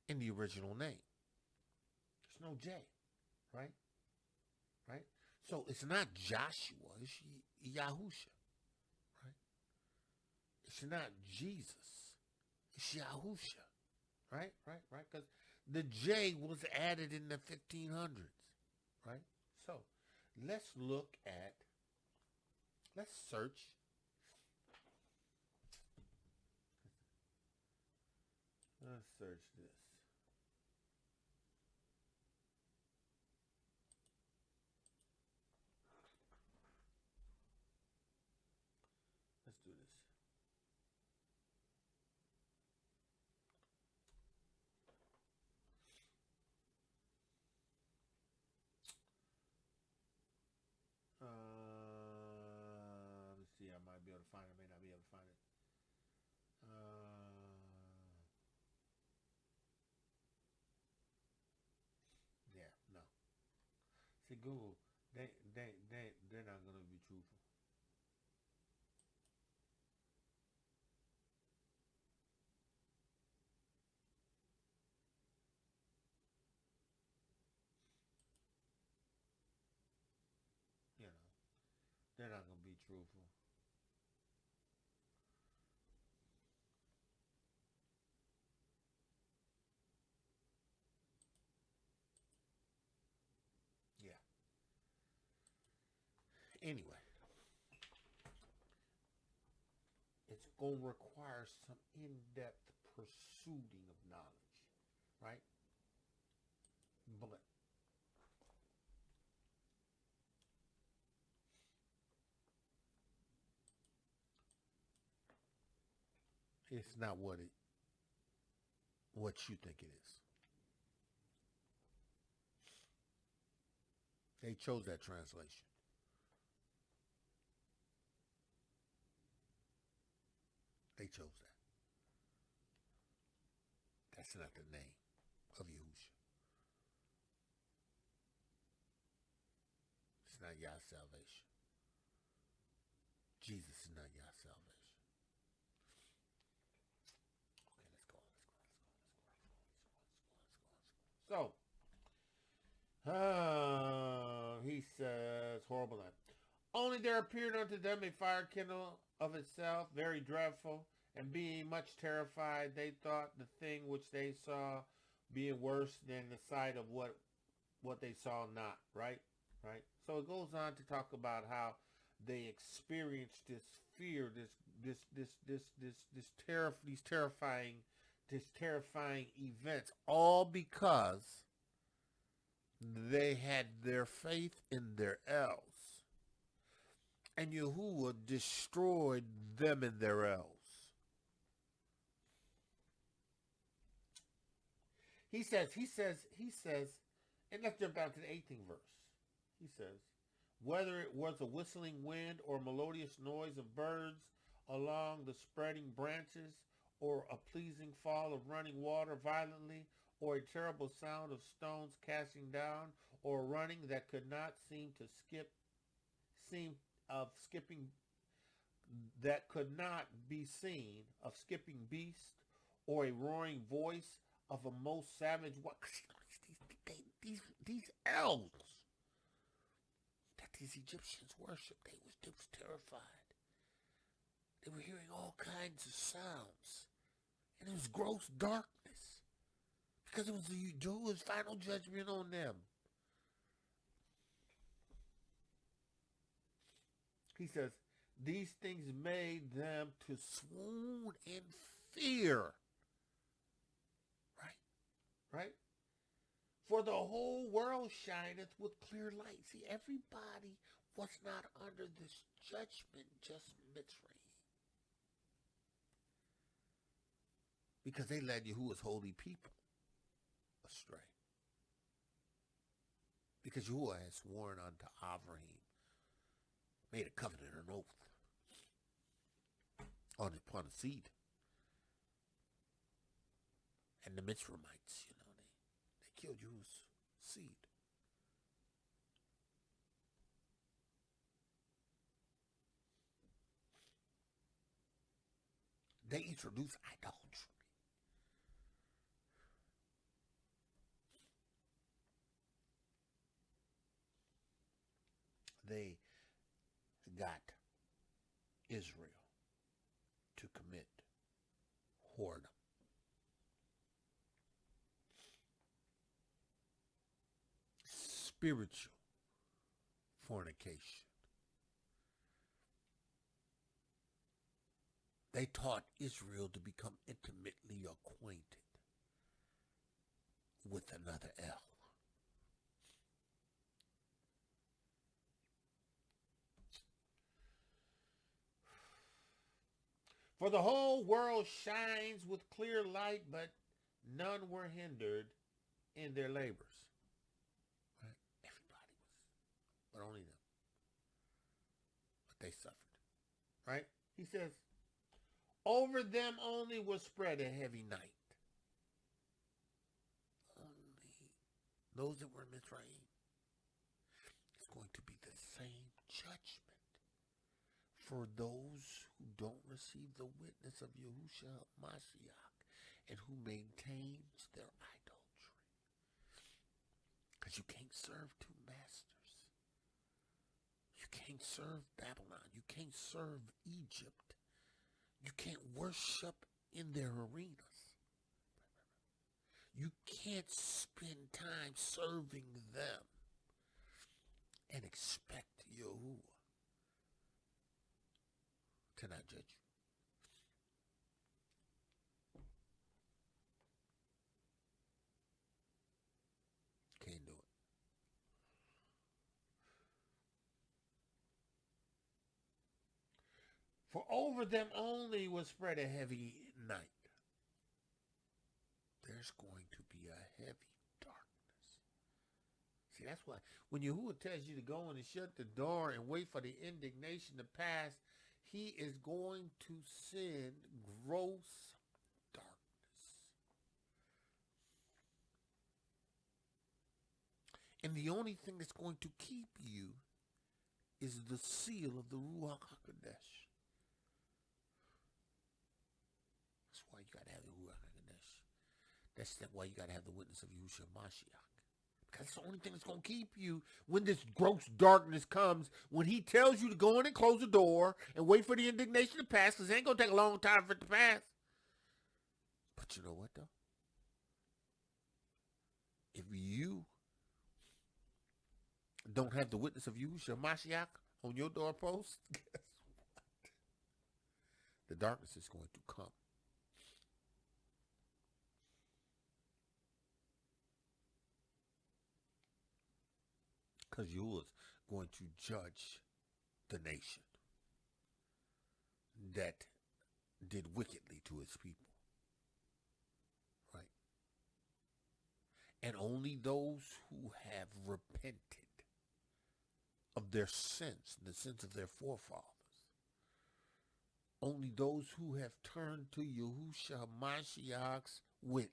in the original name. There's no J, right? Right? So it's not Joshua, it's Yahusha, right? It's not Jesus, it's Yahusha, right? Right? Because the J was added in the 1500s, right? So let's search. Let's search this. Let's do this. Let's see. I might be able to find it. I may not be able to find it. Yeah, no. See, Google, they're not gonna be truthful. You know, they're not gonna be truthful. Yeah. Anyway, it's gonna require some in-depth pursuing of knowledge, right? But it's not what you think it is. They chose that translation. They chose that. That's not the name of Yahushua. It's not Yah's salvation. Jesus is not Yah's salvation. Okay, let's go. So, he says, horrible line. Only there appeared unto them a fire kindled of itself, very dreadful, and being much terrified, they thought the thing which they saw being worse than the sight of what they saw not, right? Right? So it goes on to talk about how they experienced this fear, these terrifying events, all because they had their faith in their elves. And Yahuwah destroyed them and their elves. He says, and let's jump down to the 18th verse. He says, whether it was a whistling wind or melodious noise of birds along the spreading branches, or a pleasing fall of running water violently, or a terrible sound of stones casting down, or running that could not seem of skipping that could not be seen of skipping beast, or a roaring voice of a most savage these elves that these Egyptians worshiped, they was terrified. They were hearing all kinds of sounds, and it was gross darkness, because it was Yahuwah's final judgment on them. He says, these things made them to swoon in fear. Right? For the whole world shineth with clear light. See, everybody was not under this judgment, just Mitzrayim. Because they led Yahuwah's holy people astray. Because Yahuwah has sworn unto Avraham, made a covenant, an oath upon a seed. And the Mitzrayimites, they killed Yahuwah's seed. They introduced idolatry. they got Israel to commit whoredom. Spiritual fornication. They taught Israel to become intimately acquainted with another L. For the whole world shines with clear light, but none were hindered in their labors. Right? Everybody was, but only them. But they suffered. Right? He says, over them only was spread a heavy night. Only those that were in Mitzrayim. It's going to be the same judgment for those who don't receive the witness of Yahushua Mashiach and who maintains their idolatry. Because you can't serve two masters. You can't serve Babylon. You can't serve Egypt. You can't worship in their arenas. You can't spend time serving them and expect Yahuwah to not judge you. Can't do it. For over them only was spread a heavy night. There's going to be a heavy darkness. See, that's why when Yahuwah tells you to go in and shut the door and wait for the indignation to pass, he is going to send gross darkness. And the only thing that's going to keep you is the seal of the Ruach HaKodesh. That's why you got to have the Ruach HaKodesh. That's why you got to have the witness of Yahushua Mashiach. Because it's the only thing that's going to keep you when this gross darkness comes, when he tells you to go in and close the door and wait for the indignation to pass, because it ain't going to take a long time for it to pass. But you know what, though? If you don't have the witness of Yahushua Mashiach on your doorpost, guess what? The darkness is going to come. Because Yahuwah is going to judge the nation that did wickedly to his people. Right? And only those who have repented of their sins, the sins of their forefathers, only those who have turned to Yahushua Mashiach's witness,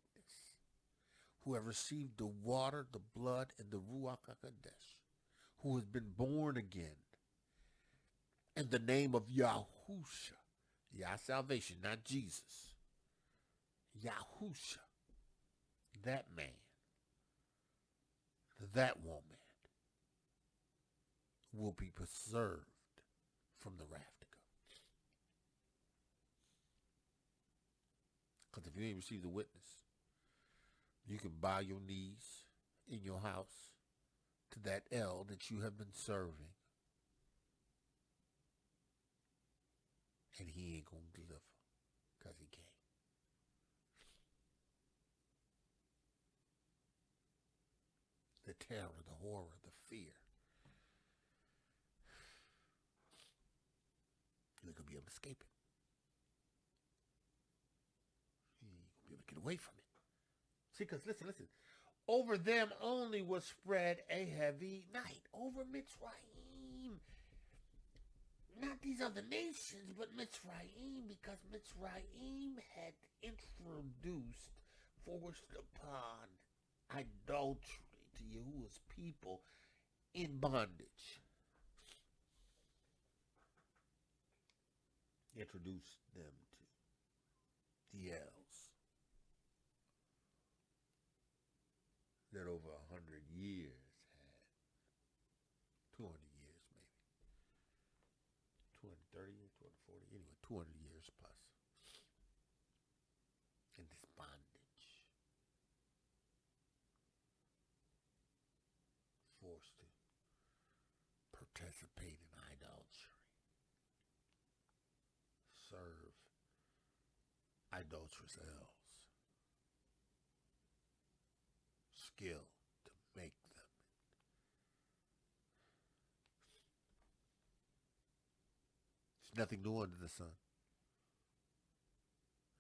who have received the water, the blood, and the Ruach HaKodesh, who has been born again in the name of Yahusha, Yah salvation, not Jesus, Yahusha, that man, that woman will be preserved from the wrath to come. Because if you ain't received the witness, you can bow your knees in your house to that El that you have been serving, and he ain't going to deliver because he can't. The terror, the horror, the fear. You're not going to be able to escape it. You're going to be able to get away from it. See, because listen. Over them only was spread a heavy night. Over Mitzrayim. Not these other nations, but Mitzrayim, because Mitzrayim had introduced, forced upon idolatry to Yahuwah's people in bondage. Introduced them to the elves that over 100 years had, 200 years maybe, 30 years, 240, anyway, 200 years plus in this bondage. Forced to participate in idolatry. Serve idolatrous elves. Skill to make them. There's nothing new under the sun.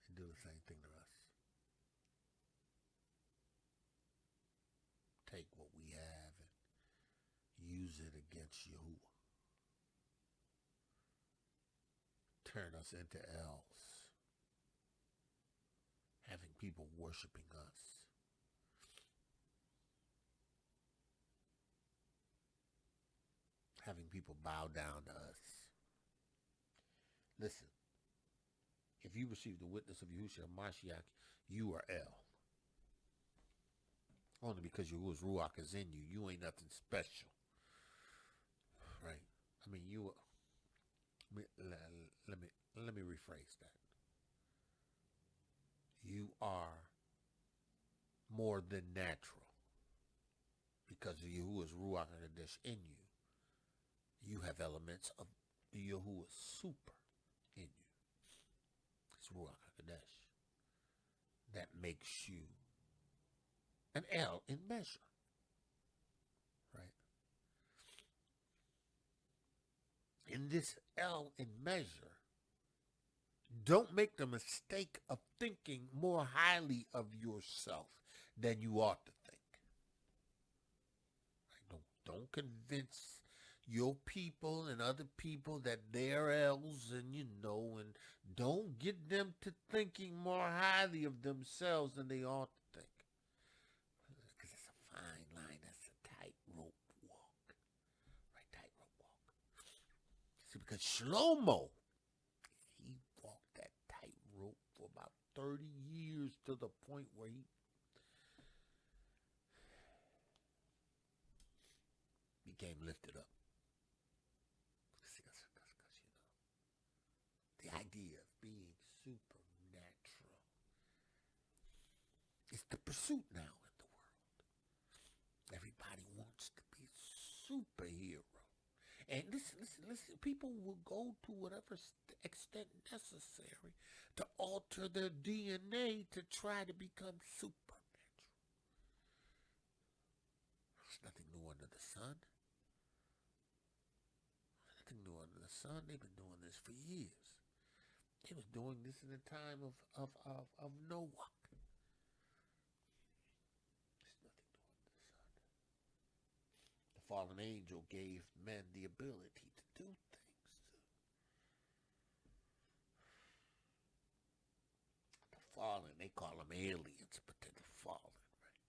They do the same thing to us. Take what we have and use it against Yahuwah. Turn us into elves. Having people worshiping us. Having people bow down to us. Listen, if you receive the witness of Yahushua Mashiach, you are El. Only because Yahuwah's Ruach is in you. You ain't nothing special. Right? I mean, let me rephrase that. You are more than natural. Because of Yahuwah's Ruach HaKodesh in you. You have elements of Yahuwah's super in you. It's Ruach HaKodesh. That makes you an L in measure. Right? In this L in measure, don't make the mistake of thinking more highly of yourself than you ought to think. Right? Don't convince your people and other people that they're L's and and don't get them to thinking more highly of themselves than they ought to think. Because it's a fine line. That's a tightrope walk. Right, tightrope walk. See, because Shlomo, he walked that tightrope for about 30 years to the point where he became lifted up. Because, the idea of being supernatural is the pursuit now in the world. Everybody wants to be a superhero. And listen, people will go to whatever extent necessary to alter their DNA to try to become supernatural. There's nothing new under the sun. Nothing new under the sun. They've been doing this for years. They was doing this in the time of Noah. There's nothing new under the sun. The fallen angel gave men the ability to do things. The fallen, they call them aliens, but they're the fallen, right?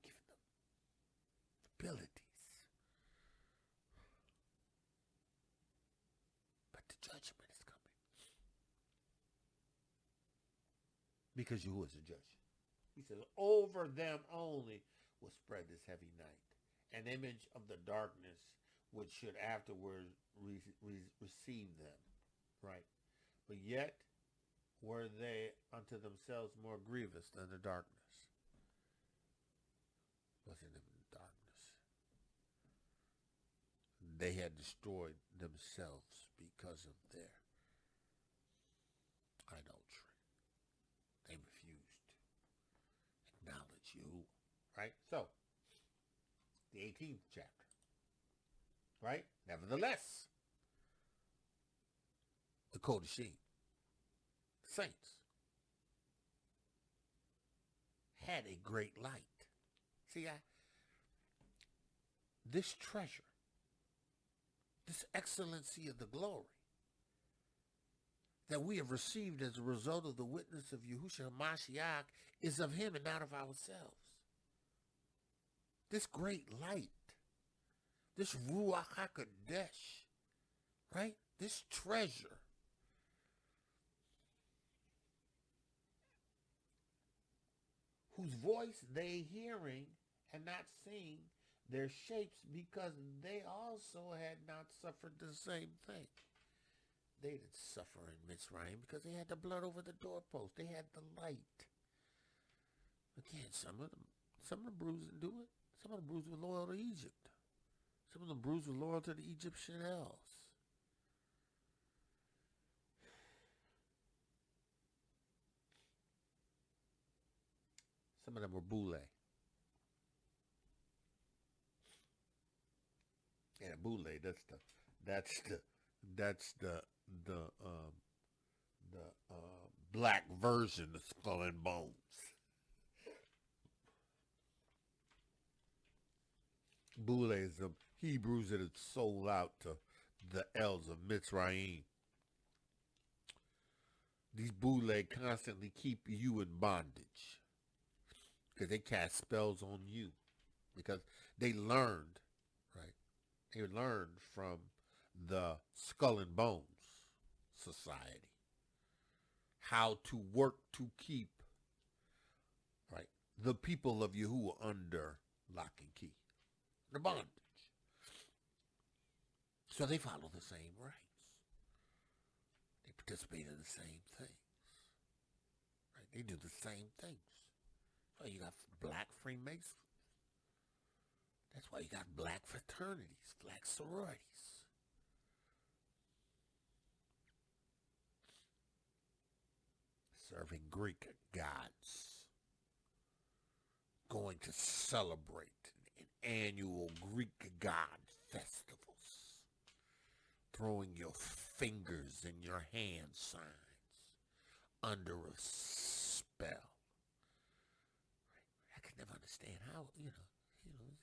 Giving them abilities. But the judgment is coming. Because Yahuwah is a judge. He says, over them only will spread this heavy night. An image of the darkness which should afterwards receive them. Right? But yet were they unto themselves more grievous than the darkness. Wasn't even the darkness. They had destroyed themselves because of their idolatry. They refused to acknowledge you. Right? So, the 18th chapter. Right? Nevertheless, the Qodeshym, saints, had a great light. See, this treasure, this excellency of the glory that we have received as a result of the witness of Yahushua Mashiach is of him and not of ourselves. This great light, this Ruach HaKodesh, right? This treasure whose voice they hearing and not seeing, their shapes because they also had not suffered the same thing. They didn't suffer in Mitzrayim because they had the blood over the doorpost. They had the light. Again, some of the Hebrews didn't do it. Some of the Hebrews were loyal to Egypt. Some of the Hebrews were loyal to the Egyptian elves. Some of them were boule. Yeah, boule. That's the black version of Skull and Bones. Boule is the Hebrews that had sold out to the elves of Mitzrayim. These boule constantly keep you in bondage because they cast spells on you because they learned, right? They learned from the Skull and Bones Society how to work to keep, right, the people of Yahuwah under lock and key, the bondage. So they follow the same rites. They participate in the same things. Right? They do the same things. So you got black Freemasons. That's why you got black fraternities, black sororities. Serving Greek gods. Going to celebrate an annual Greek god festivals. Throwing your fingers and your hand signs under a spell. I could never understand how, it's easy.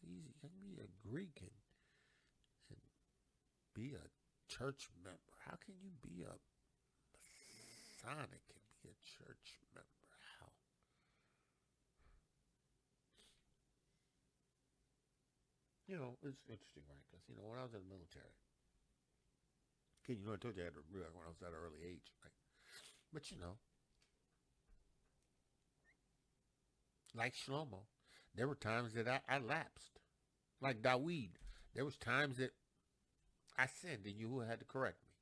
You can be a Greek and be a church member. How can you be a Masonic and be a church member? How? It's interesting, right? Because, when I was in the military, I told you I had to realize when I was at an early age, right? But, like Shlomo, there were times that I lapsed. Like Dawid, there was times that I sinned and Yahuwah had to correct me.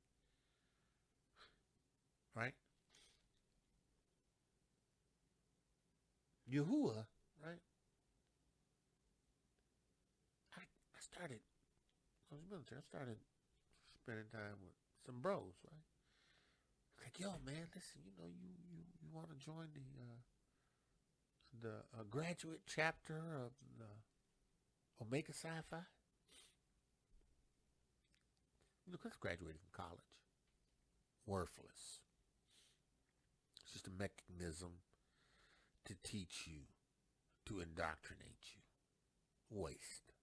Right? Yahuwah, right? I was military, I started spending time with some bros, right? Like, yo, man, listen, you want to join the graduate chapter of the Omega Sci-Fi? Because graduating from college, worthless. It's just a mechanism to teach you, to indoctrinate you. Waste.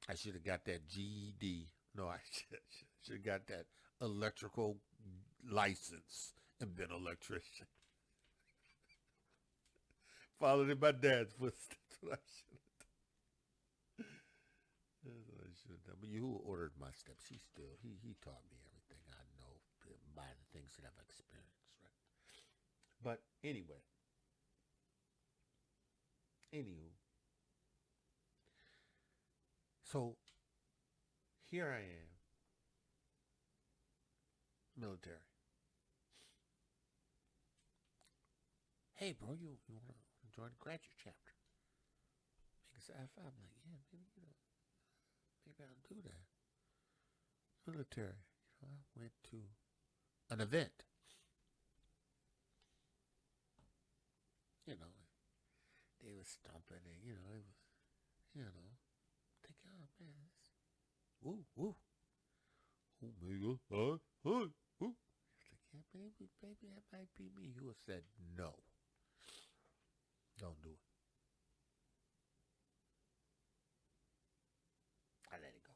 I should have got that GED. No, I should have got that electrical license and been an electrician. Followed in my dad's footsteps. That's what I should have done. That's what I should have done. But Yahuwah ordered my steps. He taught me everything I know by the things that I've experienced, right? But anyway. Anywho. So, here I am. Military. Hey, bro, you want to join the graduate chapter? Make a sci-fi. I'm like, yeah, maybe I'll do that. Military. I went to an event. They were stomping and, it was, thinking, oh, man, woo, woo. Omega, woo. It's like, yeah, maybe that might be me. You said no. Don't do it. I let it go.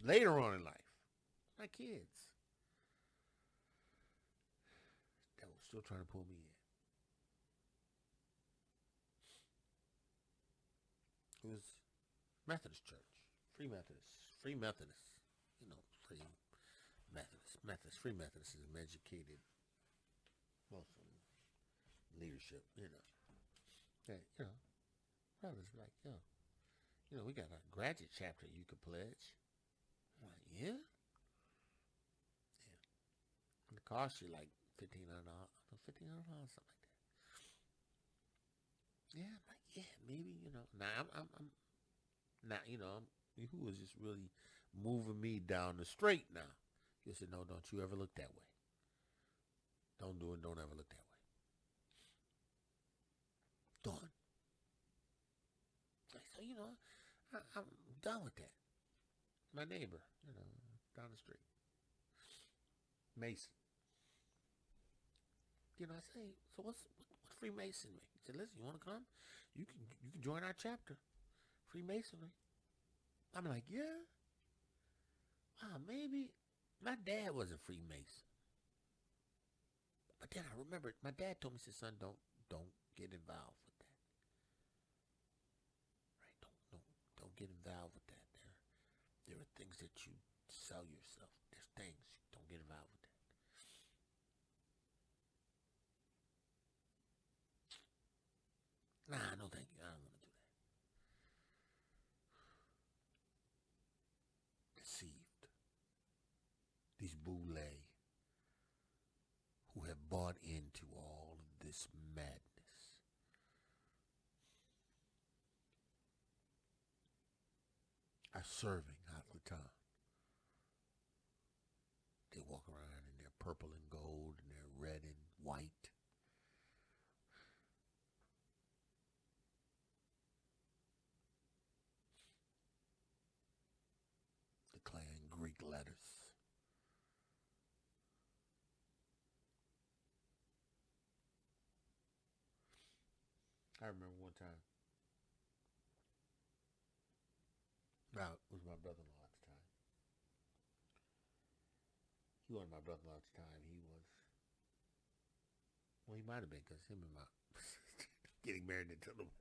Later on in life, my kids, they were still trying to pull me in. It was Methodist church, free Methodist, free Methodist, free Methodist is educated, Muslim leadership, Okay, right. brothers like, yo, we got a graduate chapter you could pledge. I'm like, yeah? Yeah. And it costs you like $1,500, something like that. Yeah, I'm like, yeah, maybe, Now I'm now, who is just really moving me down the straight now. He said, no, don't you ever look that way. Don't do it, don't ever look that way. Done. So, I'm done with that. My neighbor, down the street. Mason. I say, so what's Freemasonry? He said, listen, you want to come? You can join our chapter. Freemasonry. I'm like, yeah. Maybe. My dad was a Freemason. But then I remembered, my dad told me, he said, son, don't get involved with that. Right? Don't get involved with that. There are things that you sell yourself. There's things. Don't get involved with that. Nah, no thank you. I don't want to do that. Deceived. These boulets who have bought into all of this madness. Are serving half the time. They walk around in their purple and gold and their red and white. Declaring Greek letters. I remember one time. Now, it was my brother-in-law at the time. He wasn't my brother-in-law at the time. He was, well, he might have been, because him and my getting married into them.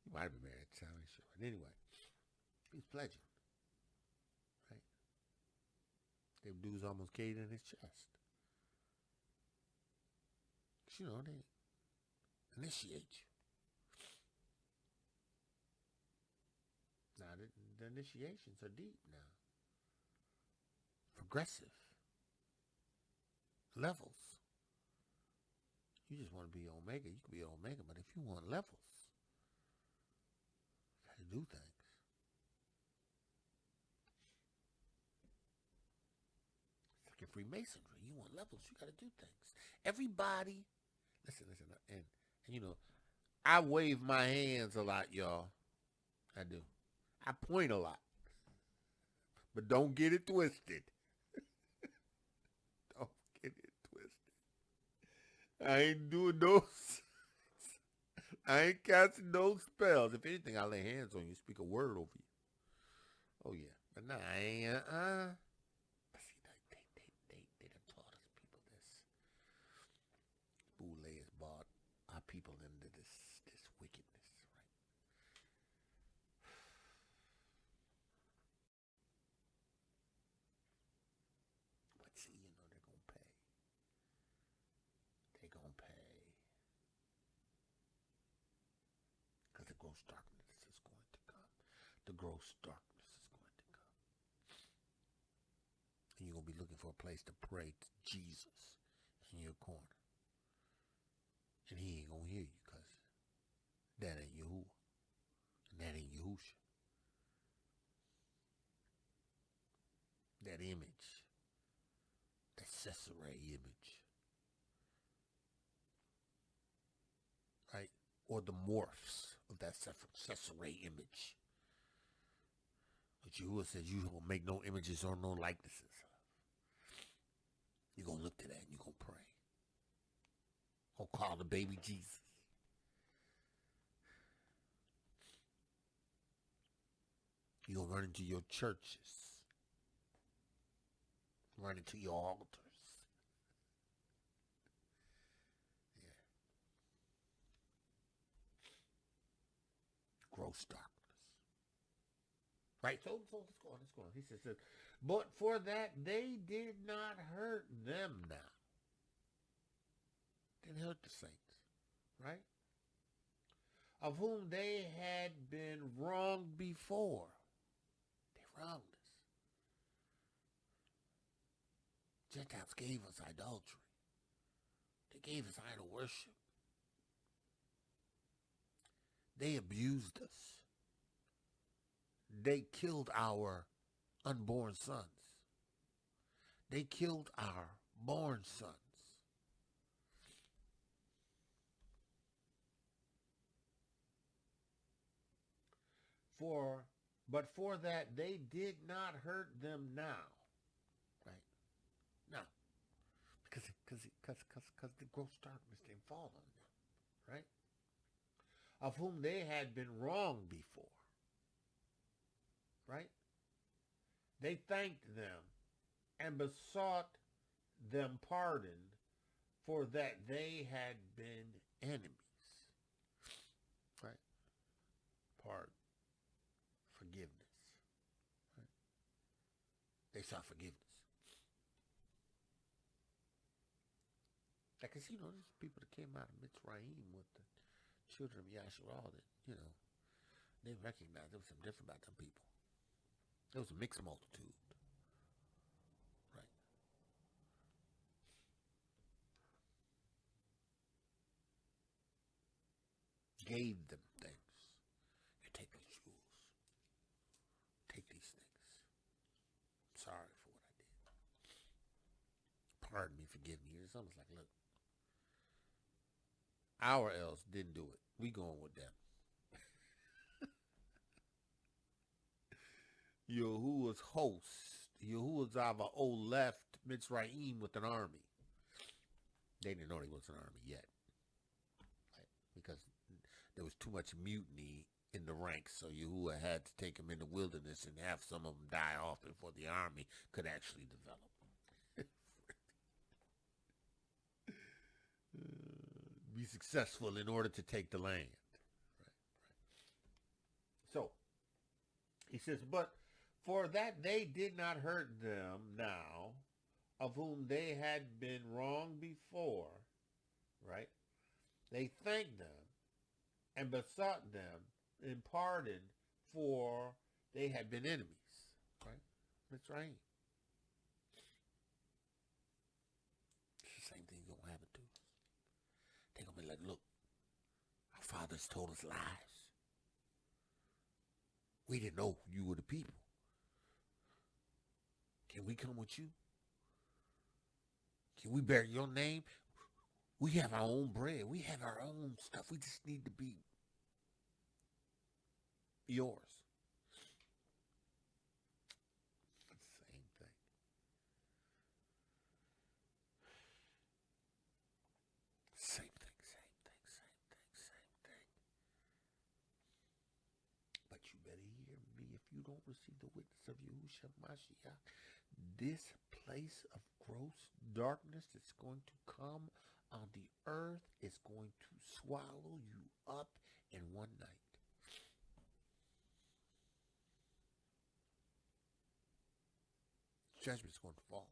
He might have been married at the time, I'm sure. But anyway, he was pledging. Right? Them dudes almost caved in his chest. They initiate you. Now, the initiations are deep now. Progressive. Levels. You just want to be Omega. You can be Omega, but if you want levels, you got to do things. It's like in Freemasonry. You want levels, you got to do things. Everybody, listen, and I wave my hands a lot, y'all. I do. I point a lot. But don't get it twisted. Don't get it twisted. I ain't doing those. I ain't casting those spells. If anything, I lay hands on you, speak a word over you. Oh, yeah. But nah, I ain't, But see, they done taught us people this. Boule has brought our people into this wickedness, right? But see, they're going to pay. They're going to pay. Because the gross darkness is going to come. The gross darkness is going to come. And you're going to be looking for a place to pray to Jesus in your corner. And he ain't going to hear you because that ain't Yahuwah. And that ain't Yahusha. That image. That Caesarea image. Right? Or the morphs of that Caesarea image. But Yahuwah says you don't make no images or no likenesses. You're going to look to that and you're going to pray. Going to call the baby Jesus. You're going to run into your churches. Run into your altars. Yeah. Gross darkness. Right, so let's go on. He says, but for that they did not hurt them now. Didn't hurt the saints. right? Of whom they had been wronged before. They wronged us. Gentiles gave us idolatry. They gave us idol worship. They abused us. They killed our unborn sons. They killed our born sons. But for that they did not hurt them now. Right? Now. Because the gross darkness didn't fall on them. Right? Of whom they had been wronged before. Right? They thanked them and besought them pardon for that they had been enemies. Right? Pardon. Forgiveness. Right? They sought forgiveness. Because, there's people that came out of Mitzrayim with the children of Yahuah that, they recognized there was something different about them people. There was a mixed multitude. Right? Gave them things. You take these jewels. Take these things. I'm sorry for what I did. Pardon me, forgive me. It's almost like, look, our else didn't do it. We going with them. Yahuah's host, Yahuah's left Mitzrayim with an army. They didn't know he was an army yet. Right? Because there was too much mutiny in the ranks, so Yahuah had to take them in the wilderness and have some of them die off before the army could actually develop. Be successful in order to take the land. Right. So, he says, but for that they did not hurt them now, of whom they had been wronged before, right? They thanked them and besought them in pardon for they had been enemies, right? That's right. It's the same thing going to happen to us. They're going to be like, look, our fathers told us lies. We didn't know you were the people. Can we come with you? Can we bear your name? We have our own bread. We have our own stuff. We just need to be yours. Same thing. Same thing, same thing, same thing, same thing. But you better hear me. If you don't receive the witness of Yahushua Mashiach, this place of gross darkness that's going to come on the earth is going to swallow you up in one night. Judgment's going to fall.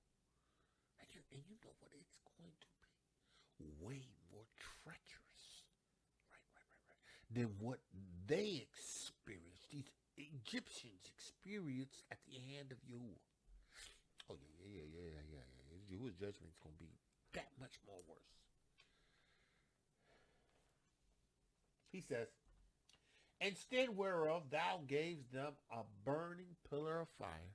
And you know what? It's going to be way more treacherous. Right. Than what they experienced. These Egyptians experienced at the hand of Yahuah. Oh, yeah. Yahuah's judgment is going to be that much more worse. He says, instead whereof thou gavest them a burning pillar of fire,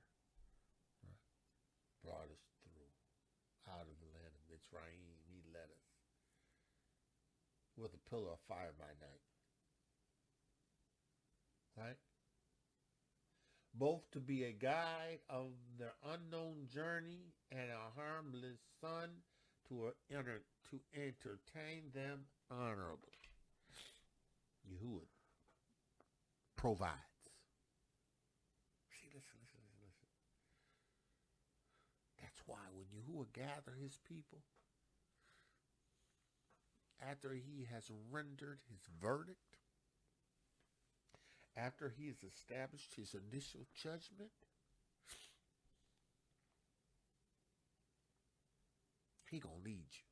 brought us through out of the land of Mitzrayim. He led us with a pillar of fire by night. Right? Both to be a guide of their unknown journey and a harmless sun to entertain them honorably. Yahuah provides. See, listen. That's why when Yahuah gather his people, after he has rendered his verdict, after he has established his initial judgment, he gonna lead you.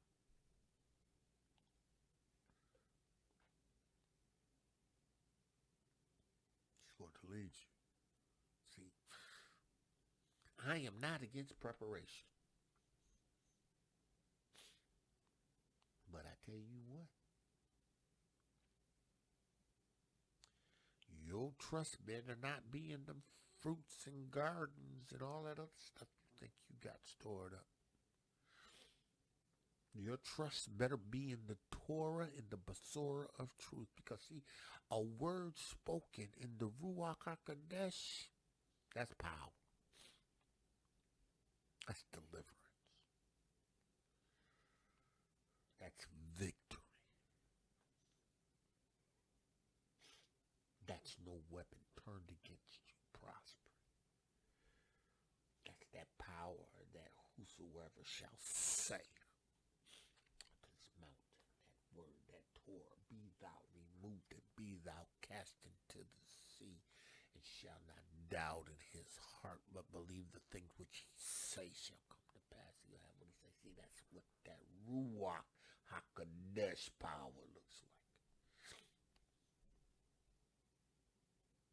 lead you. See, I am not against preparation. But I tell you what, your trust better not be in them fruits and gardens and all that other stuff you think you got stored up. Your trust better be in the Torah, in the Basora of truth. Because see, a word spoken in the Ruach HaKodesh, that's power. That's deliverance. That's victory. That's no weapon turned against you prosper. That's that power that whosoever shall say to this mountain, that word, that Torah, be thou removed and be thou cast into the sea, and shall not doubt in his heart, but believe the things which he say shall come to pass. You have what he say. See, that's what that Ruach HaKodesh power looks like.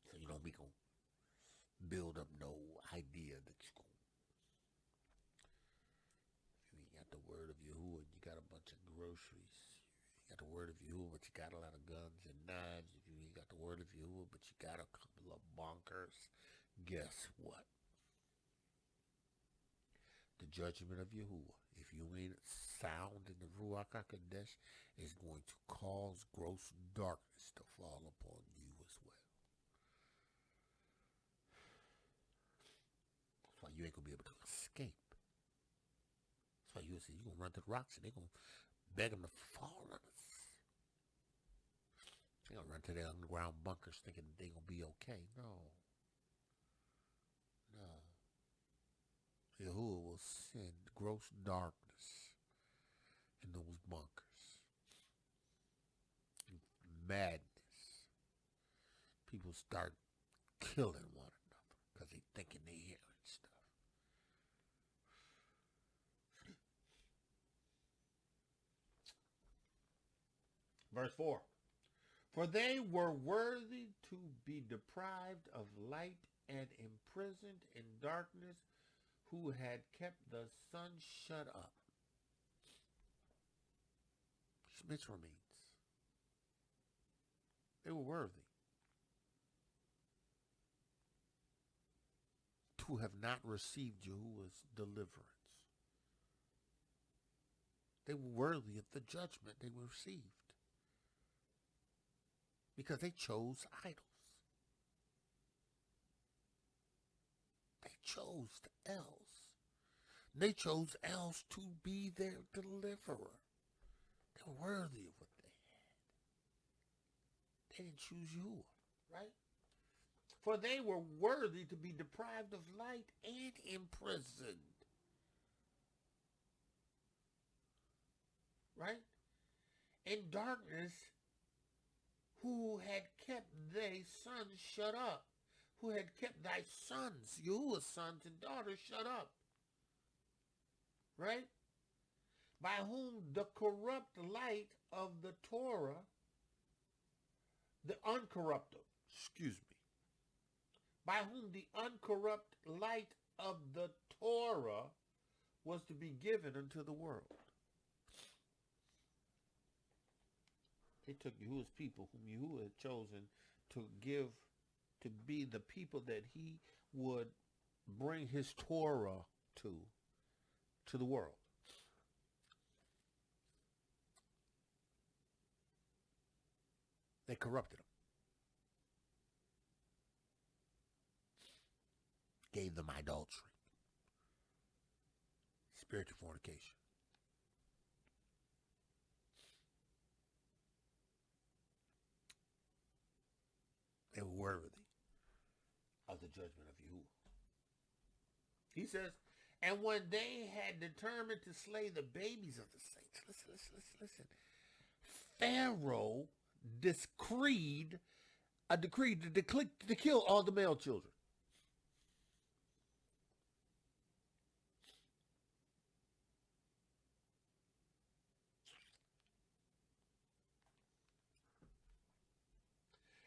So you don't be going to build up no idea that you're going to. If you ain't got the word of Yahuwah, you got a bunch of groceries. You got the word of Yahuwah, but you got a lot of guns and knives. If you ain't got the word of Yahuwah, but you got a couple of bunkers, guess what? The judgment of Yahuwah, if you ain't sound in the Ruach HaKodesh, is going to cause gross darkness to fall upon you as well. That's why you ain't going to be able to escape. That's why you'll see, you're going to run to the rocks and they're going to beg them to fall on us. They're going to run to their underground bunkers thinking they're going to be okay. No. Yahuwah will send gross darkness in those bunkers. Madness. People start killing one another because they thinking they hearing stuff. Verse 4. For they were worthy to be deprived of light and imprisoned in darkness, who had kept the sun shut up. Shmitra means they were worthy to have not received Yahuwah's deliverance. They were worthy of the judgment they received because they chose idols. They chose the Els. They chose Els to be their deliverer. They were worthy of what they had. They didn't choose Yahuwah, right? For they were worthy to be deprived of light and imprisoned. Right? In darkness, who had kept thy sons shut up. Who had kept thy sons, Yahuwah's sons and daughters, shut up. Right? By whom the corrupt light of the Torah, the uncorrupted, by whom the uncorrupt light of the Torah was to be given unto the world. They took Yahuwah's people, whom Yahuwah had chosen to give, to be the people that he would bring his Torah to the world. They corrupted them. Gave them idolatry. Spiritual fornication. They were worthy of the judgment of Yahuwah. He says, and when they had determined to slay the babies of the saints, listen. Pharaoh decreed a decree to kill all the male children.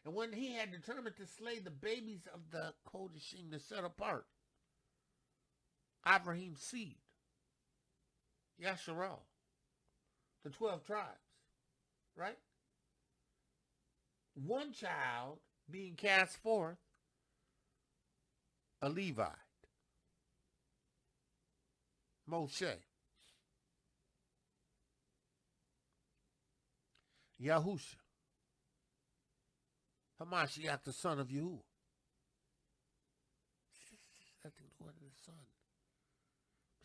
And when he had determined to slay the babies of the Qodeshym, to set apart Abraham's seed, Yasharal, the 12 tribes, right? One child being cast forth, a Levite, Moshe, Yahusha, Hamashiach, the son of Yahuwah. Nothing to do under the sun.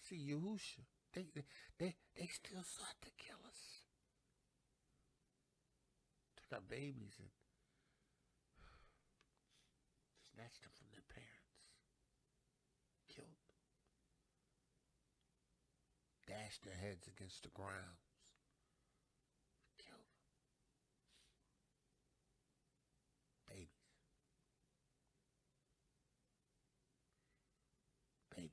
See, Yahusha, they still sought to kill us. Took our babies and snatched them from their parents. Killed them. Dashed their heads against the grounds. Killed them. Babies. Babies.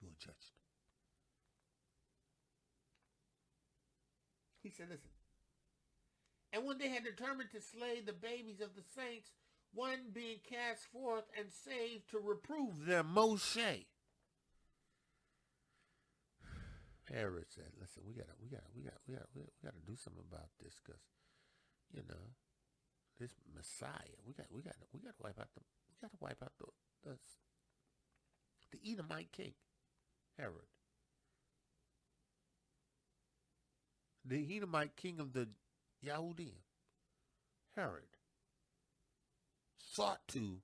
Who are judged. He said, listen. And when they had determined to slay the babies of the saints, one being cast forth and saved to reprove them, Moshe. Herod said, listen, we gotta do something about this, because, you know, this Messiah, we gotta wipe out the Edomite king, Herod. The Edomite king of the Yahudim, Herod, sought to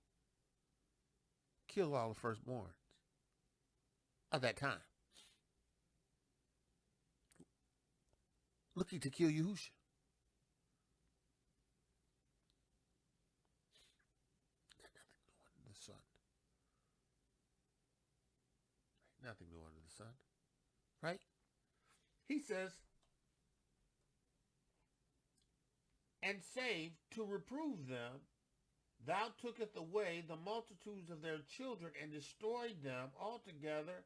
kill all the firstborns of that time, looking to kill Yahusha. Nothing new under the sun. Right? He says, and saved to reprove them, thou tookest away the multitudes of their children and destroyed them altogether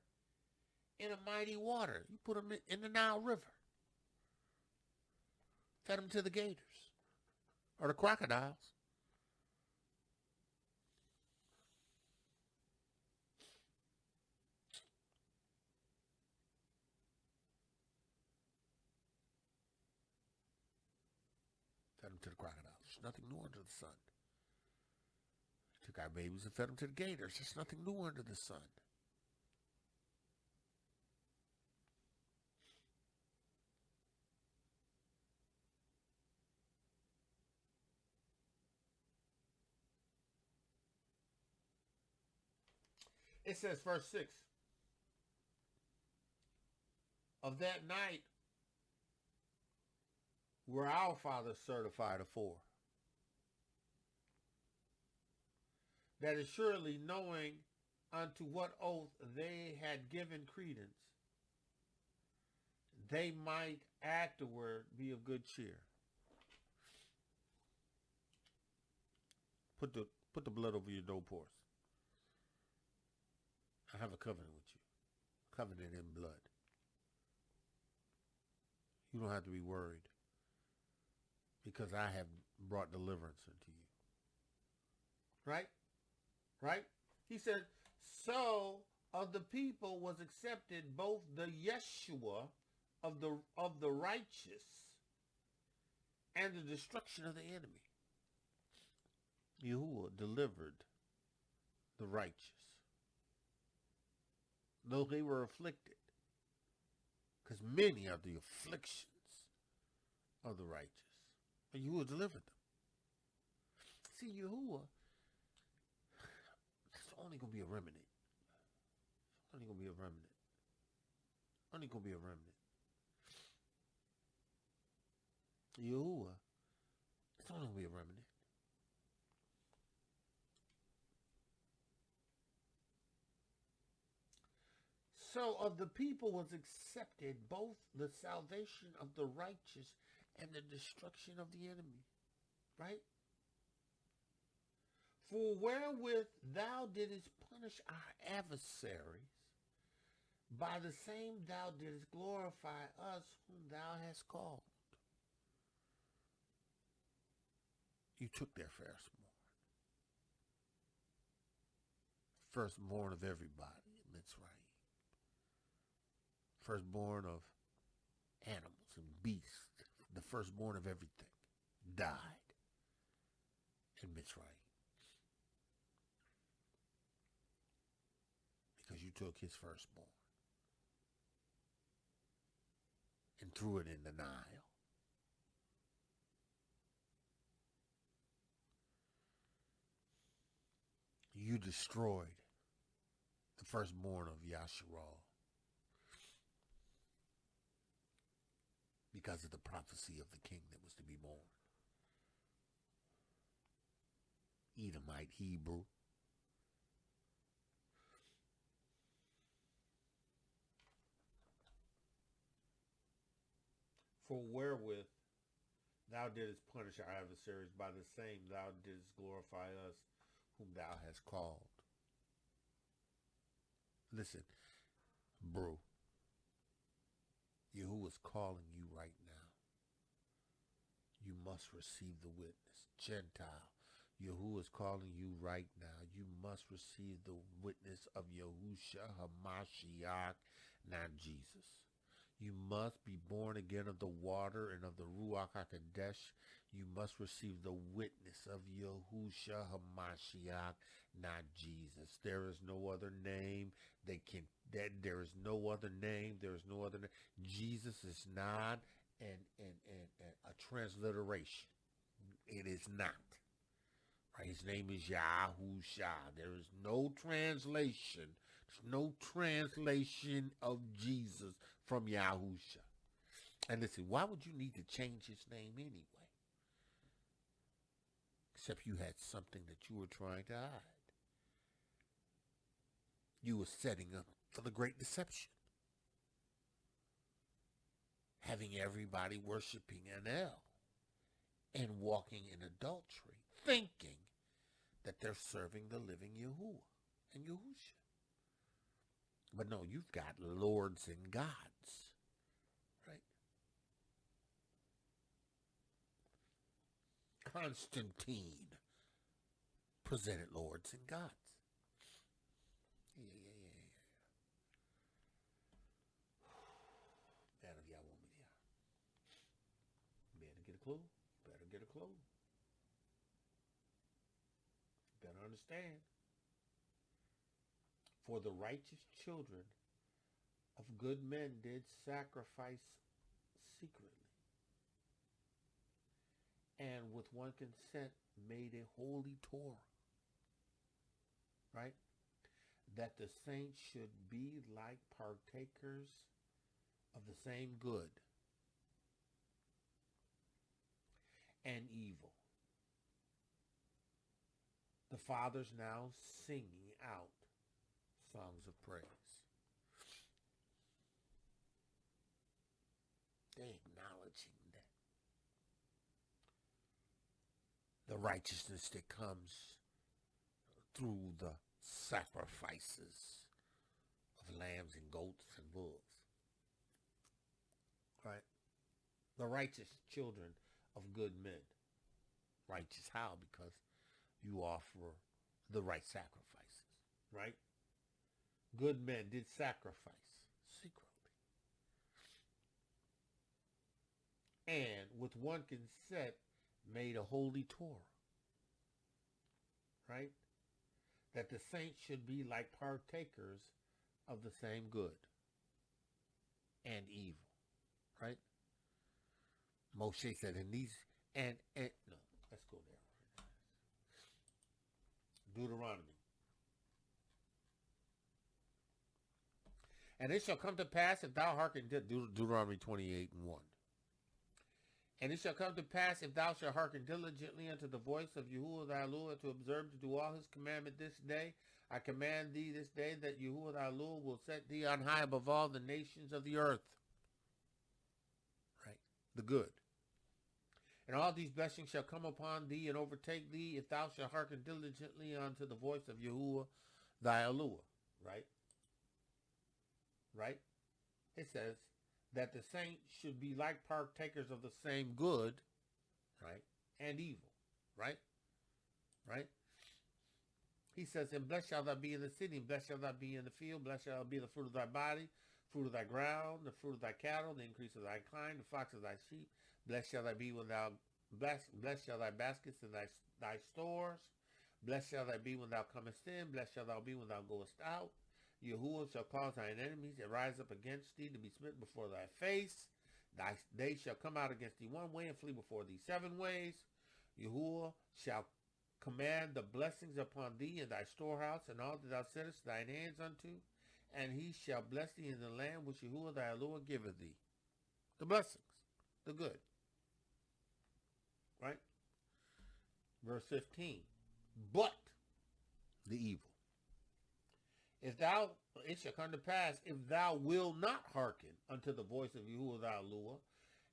in a mighty water. You put them in the Nile River. Fed them to the gators or the crocodiles. Fed them to the crocodiles. There's nothing new under the sun. Took our babies and fed them to the gators. There's nothing new under the sun. It says, verse 6, of that night were our fathers certified afore, that assuredly knowing unto what oath they had given credence, they might afterward be of good cheer. Put the blood over your doorpost. I have a covenant with you. Covenant in blood. You don't have to be worried, because I have brought deliverance unto you. Right? Right? He said, so of the people was accepted both the Yeshua of the righteous and the destruction of the enemy. Yahuwah delivered the righteous, though they were afflicted, because many are the afflictions of the righteous, but Yahuwah delivered them. See, Yahuwah, it's only going to be a remnant. It's only going to be a remnant. Only going to be a remnant. Yahuwah, it's only going to be a remnant. So of the people was accepted both the salvation of the righteous and the destruction of the enemy. Right? For wherewith thou didst punish our adversaries, By the same thou didst glorify us whom thou hast called. You took their firstborn. Firstborn of everybody in Mitzrayim. Firstborn of animals and beasts. The firstborn of everything died in Mitzrayim. Because you took his firstborn and threw it in the Nile. You destroyed the firstborn of Yasharal because of the prophecy of the king that was to be born. Edomite, Hebrew. For wherewith thou didst punish our adversaries, by the same thou didst glorify us whom thou hast called. Listen, bro. Yahuwah is calling you right now. You must receive the witness. Gentile, Yahuwah is calling you right now. You must receive the witness of Yahusha HaMashiach, not Jesus. You must be born again of the water and of the Ruach HaKodesh. You must receive the witness of Yahusha HaMashiach, not Jesus. There is no other name there is no other name. There is no other name. Jesus is not a transliteration. It is not. Right? His name is Yahusha. There is no translation. There's no translation of Jesus from Yahusha. And listen, why would you need to change his name anyway? Except you had something that you were trying to hide. You were setting up for the great deception. Having everybody worshiping an El and walking in adultery, thinking that they're serving the living Yahuwah and Yahusha. But no, you've got lords and gods, right? Constantine presented lords and gods. Yeah. Better y'all want me there. Better get a clue. Better get a clue. Better understand. For the righteous children of good men did sacrifice secretly, and with one consent made a holy Torah, right? That the saints should be like partakers of the same good and evil. The fathers now singing out songs of praise. They acknowledging that the righteousness that comes through the sacrifices of lambs and goats and bulls. Right? The righteous children of good men. Righteous how? Because you offer the right sacrifices. Right? Good men did sacrifice secretly. And with one consent made a holy Torah. Right? That the saints should be like partakers of the same good and evil. Right? Moshe said in these, and no, let's go there. Deuteronomy. And it shall come to pass if thou hearken to Deuteronomy 28:1. And it shall come to pass if thou shalt hearken diligently unto the voice of Yahuwah thy Lord to observe to do all his commandment this day. I command thee this day that Yahuwah thy Lord will set thee on high above all the nations of the earth. Right? The good. And all these blessings shall come upon thee and overtake thee if thou shalt hearken diligently unto the voice of Yahuwah thy Elohim. Right? right? It says that the saints should be like partakers of the same good, right, and evil, right? Right? He says, and blessed shall thou be in the city, and blessed shall thou be in the field, blessed shall be the fruit of thy body, fruit of thy ground, the fruit of thy cattle, the increase of thy kind, the flocks of thy sheep. Blessed shall thy be when thou blessed shall thy baskets and thy stores. Blessed shall thou be when thou comest in, blessed shall thou be when thou goest out. Yahuwah shall cause thine enemies that rise up against thee to be smitten before thy face. They shall come out against thee one way and flee before thee 7 ways. Yahuwah shall command the blessings upon thee in thy storehouse and all that thou settest thine hands unto, and he shall bless thee in the land which Yahuwah thy Lord giveth thee. The blessings, the good, right? Verse 15, but the evil. It shall come to pass, if thou wilt not hearken unto the voice of Yahuwah thy Lord,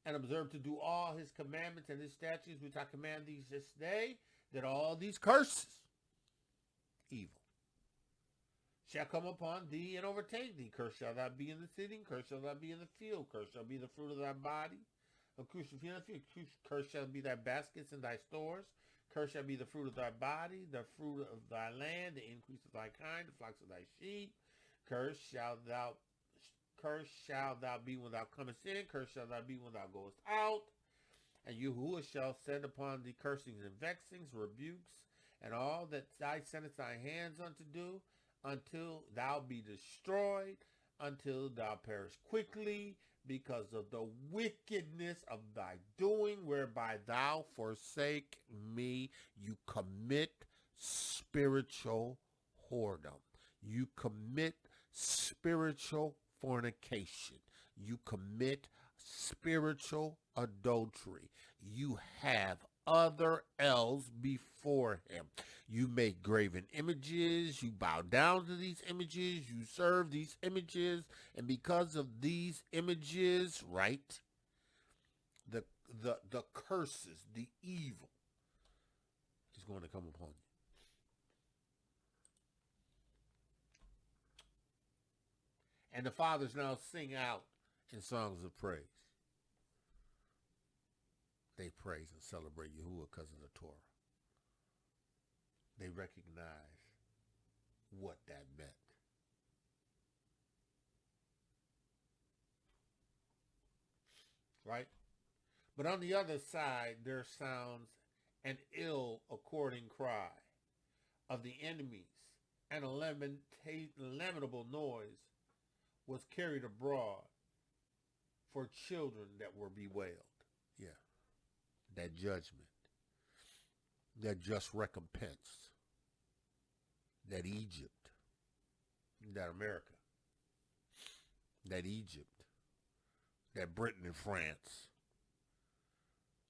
and observe to do all his commandments and his statutes which I command thee this day, that all these curses, evil, shall come upon thee and overtake thee. Cursed shall thou be in the city, cursed shall thou be in the field, cursed shall be the fruit of thy body, cursed shall be thy baskets and thy stores, cursed shall be the fruit of thy body, the fruit of thy land, the increase of thy kind, the flocks of thy sheep. Cursed shall thou be when thou comest in, cursed shall thou be when thou goest out. And Yahuwah shall send upon thee cursings and vexings, rebukes, and all that thou sendest thy hands unto do, until thou be destroyed, until thou perish quickly, because of the wickedness of thy doing, whereby thou forsake me. You commit spiritual whoredom. You commit spiritual fornication. You commit spiritual adultery. You have other elves before him. You make graven images. You bow down to these images. You serve these images. And because of these images, right, the curses, the evil is going to come upon you. And the fathers now sing out in songs of praise. They praise and celebrate Yahuwah because of the Torah. They recognize what that meant. Right? But on the other side, there sounds an ill-according cry of the enemies, and a lamentable noise was carried abroad for children that were bewailed. Yeah. That judgment, that just recompense, that Egypt, that America, that Egypt, that Britain and France,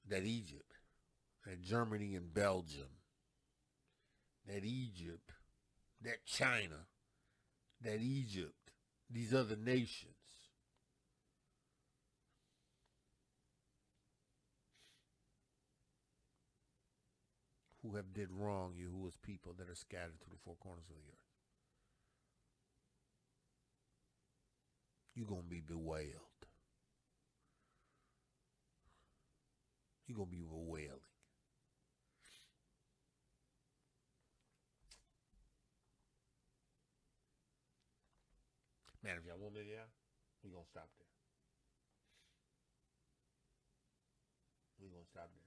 that Egypt, that Germany and Belgium, that Egypt, that China, that Egypt, these other nations. Who have did wrong, Yahuwah's people that are scattered to the 4 corners of the earth. You're going to be bewailed. You're going to be bewailing. Man, if y'all want me to, we're going to stop there. We're going to stop there.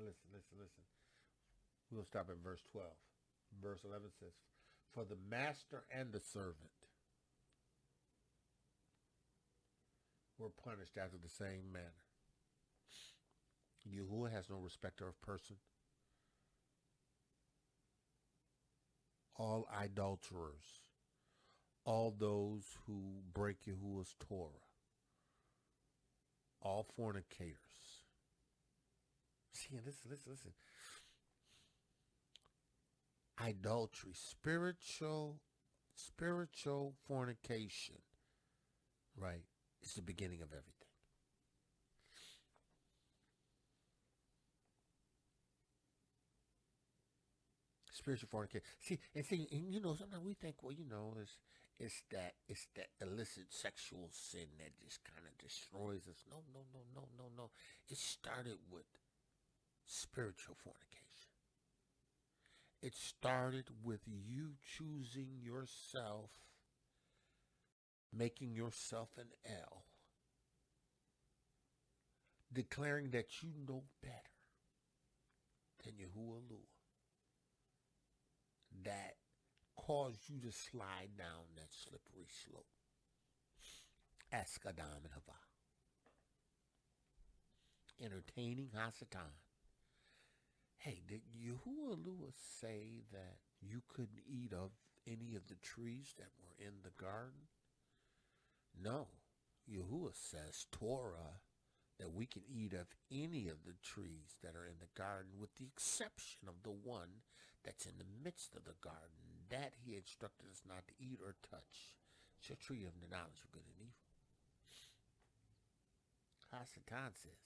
Listen. We'll stop at verse 12. Verse 11 says, for the master and the servant were punished after the same manner. Yahuwah has no respecter of person. All idolaters, all those who break Yahuwah's Torah, all fornicators. See, listen. Idolatry, spiritual fornication, right? It's the beginning of everything. Spiritual fornication. And you know, sometimes we think, well, you know, it's that illicit sexual sin that just kind of destroys us. No, no, no, no, no, no. It started with spiritual fornication. It started with you choosing yourself, making yourself an L, declaring that you know better than Yahuah'S, that caused you to slide down that slippery slope. Ask Adam and Hava. Entertaining Hasatan. Hey, did Yahuah'S say that you couldn't eat of any of the trees that were in the garden? No. Yahuwah says, Torah, that we can eat of any of the trees that are in the garden with the exception of the one that's in the midst of the garden. That he instructed us not to eat or touch. It's your tree of the knowledge of good and evil. Hasatan says,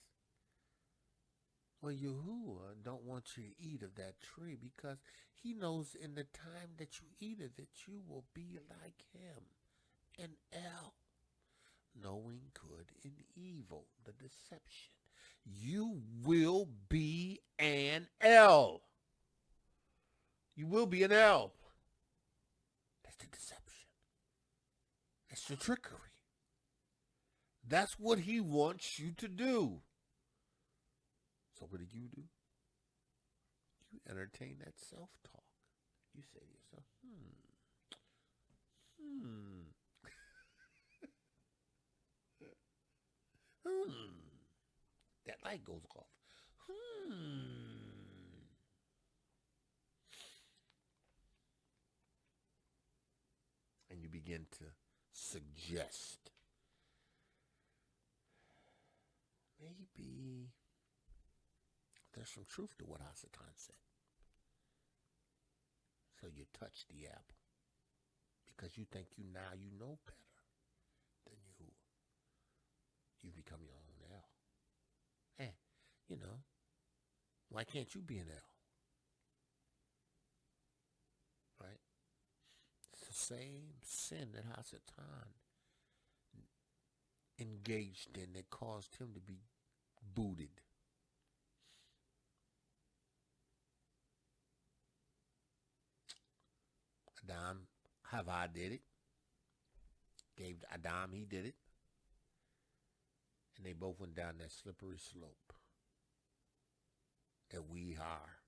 well, Yahuwah don't want you to eat of that tree because he knows in the time that you eat of it, you will be like him, an El, knowing good and evil, the deception. You will be an L. You will be an L. That's the deception. That's the trickery. That's what he wants you to do. So what do? You entertain that self-talk. You say to yourself, That light goes off. And you begin to suggest, maybe there's some truth to what Hasatan said. So you touch the apple because you think you know better than you. You become your own L. And, you know, why can't you be an L? Right? It's the same sin that Hasatan engaged in that caused him to be booted. Adam, Hava did it. Gave Adam, he did it. And they both went down that slippery slope that we are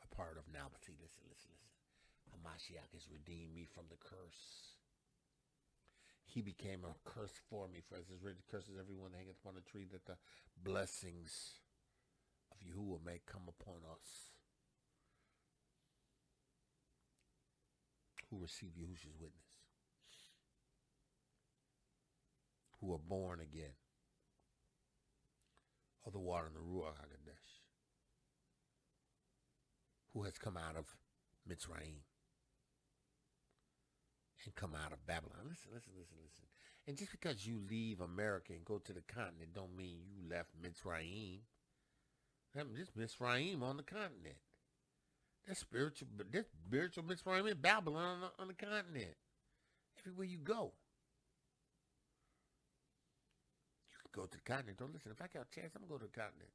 a part of now. But see, listen. Hamashiach has redeemed me from the curse. He became a curse for me. For as is written, curses everyone that hangeth upon the tree, that the blessings of Yahuwah may come upon us who receive Yahushua's witness, who are born again of the water and the Ruach HaKodesh, who has come out of Mitzrayim and come out of Babylon. Listen. And just because you leave America and go to the continent don't mean you left Mitzrayim. Just Mitzrayim on the continent. That's spiritual Mitzrayim in Babylon on the continent. Everywhere you go. You can go to the continent. Don't listen. If I got a chance, I'm going to go to the continent.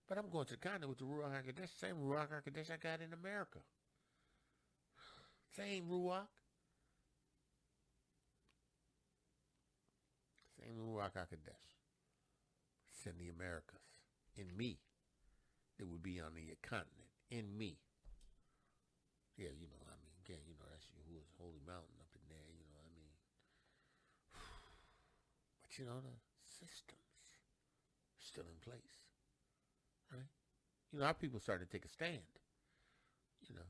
But I'm going to the continent with the Ruach HaKodesh. Same Ruach HaKodesh I got in America. Same Ruach. Same Ruach HaKodesh. It's in the Americas. In me. It would be on the continent. In me. Yeah, you know, I mean, again, you know, that's Yahuwah's holy mountain up in there, you know what I mean? But, you know, the systems are still in place, right? You know, our people started to take a stand, you know,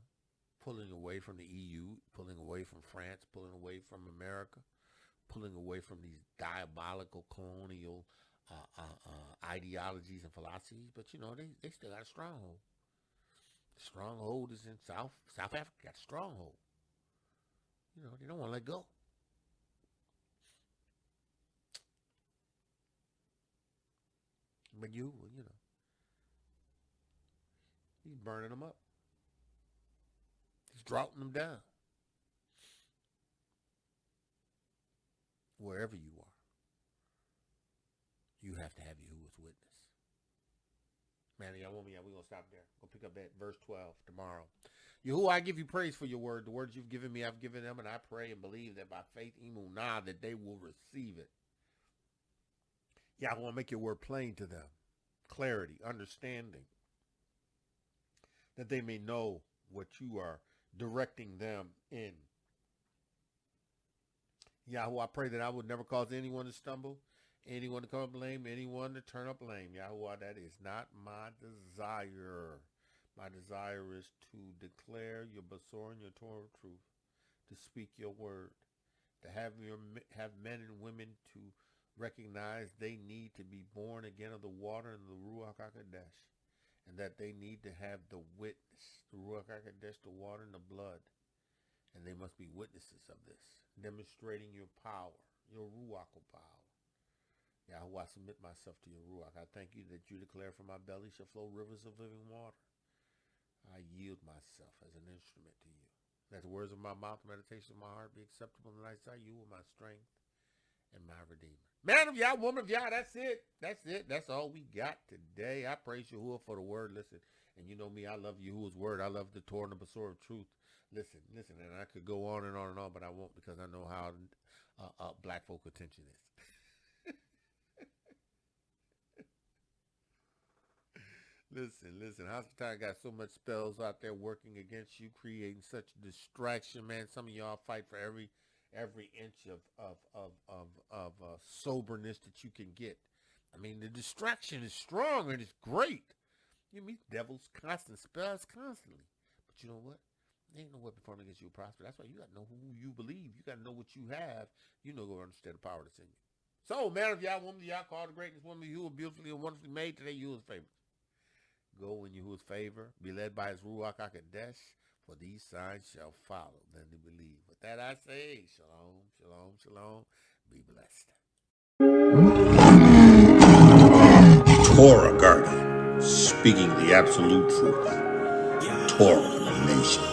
pulling away from the EU, pulling away from France, pulling away from America, pulling away from these diabolical colonial ideologies and philosophies. But, you know, they still got a stronghold. The stronghold is in South Africa. Got a stronghold. You know, they don't want to let go. But you know, he's burning them up. droughting them down. Wherever you are, you have to have Yahuah's witness. Man, y'all want me? We're going to stop there. We'll pick up at verse 12 tomorrow. Yahuwah, I give you praise for your word. The words you've given me, I've given them, and I pray and believe that by faith, emunah, that they will receive it. Yahuwah, make your word plain to them. Clarity, understanding, that they may know what you are directing them in. Yahuwah, I pray that I would never cause anyone to stumble, anyone to come up lame, anyone to turn up lame. Yahuwah, that is not my desire. My desire is to declare your Basor and your Torah truth, to speak your word, to have men and women to recognize they need to be born again of the water and the Ruach HaKodesh, and that they need to have the witness, the Ruach HaKodesh, the water and the blood, and they must be witnesses of this, demonstrating your power, your Ruach power. Yahuwah, I submit myself to your Ruach. I thank you that you declare from my belly shall flow rivers of living water. I yield myself as an instrument to you. Let the words of my mouth, the meditation of my heart be acceptable in thy sight. You are my strength and my redeemer. Man of Yah, woman of Yah, that's it. That's it. That's all we got today. I praise Yahuwah for the word. Listen, and you know me, I love Yahuwah's word. I love the Torah and the Basor of truth. Listen, and I could go on and on and on, but I won't, because I know how black folk attention is. Listen, hospitality got so much spells out there working against you, creating such distraction, man. Some of y'all fight for every inch of soberness that you can get. I mean, the distraction is strong and it's great. You meet devils, constant spells constantly. But you know what? There ain't no weapon formed against you will prosper. That's why you got to know who you believe. You got to know what you have. You know, go understand the power that's in you. So, man of Yah, woman of Yah, called the greatness, woman of you were beautifully and wonderfully made. Today, you was favored. Go in Yahuwah's favor, be led by his Ruach HaKodesh, for these signs shall follow them who believe. With that I say, shalom, shalom, shalom. Be blessed. Torah Garden, speaking the absolute truth. Torah Nation.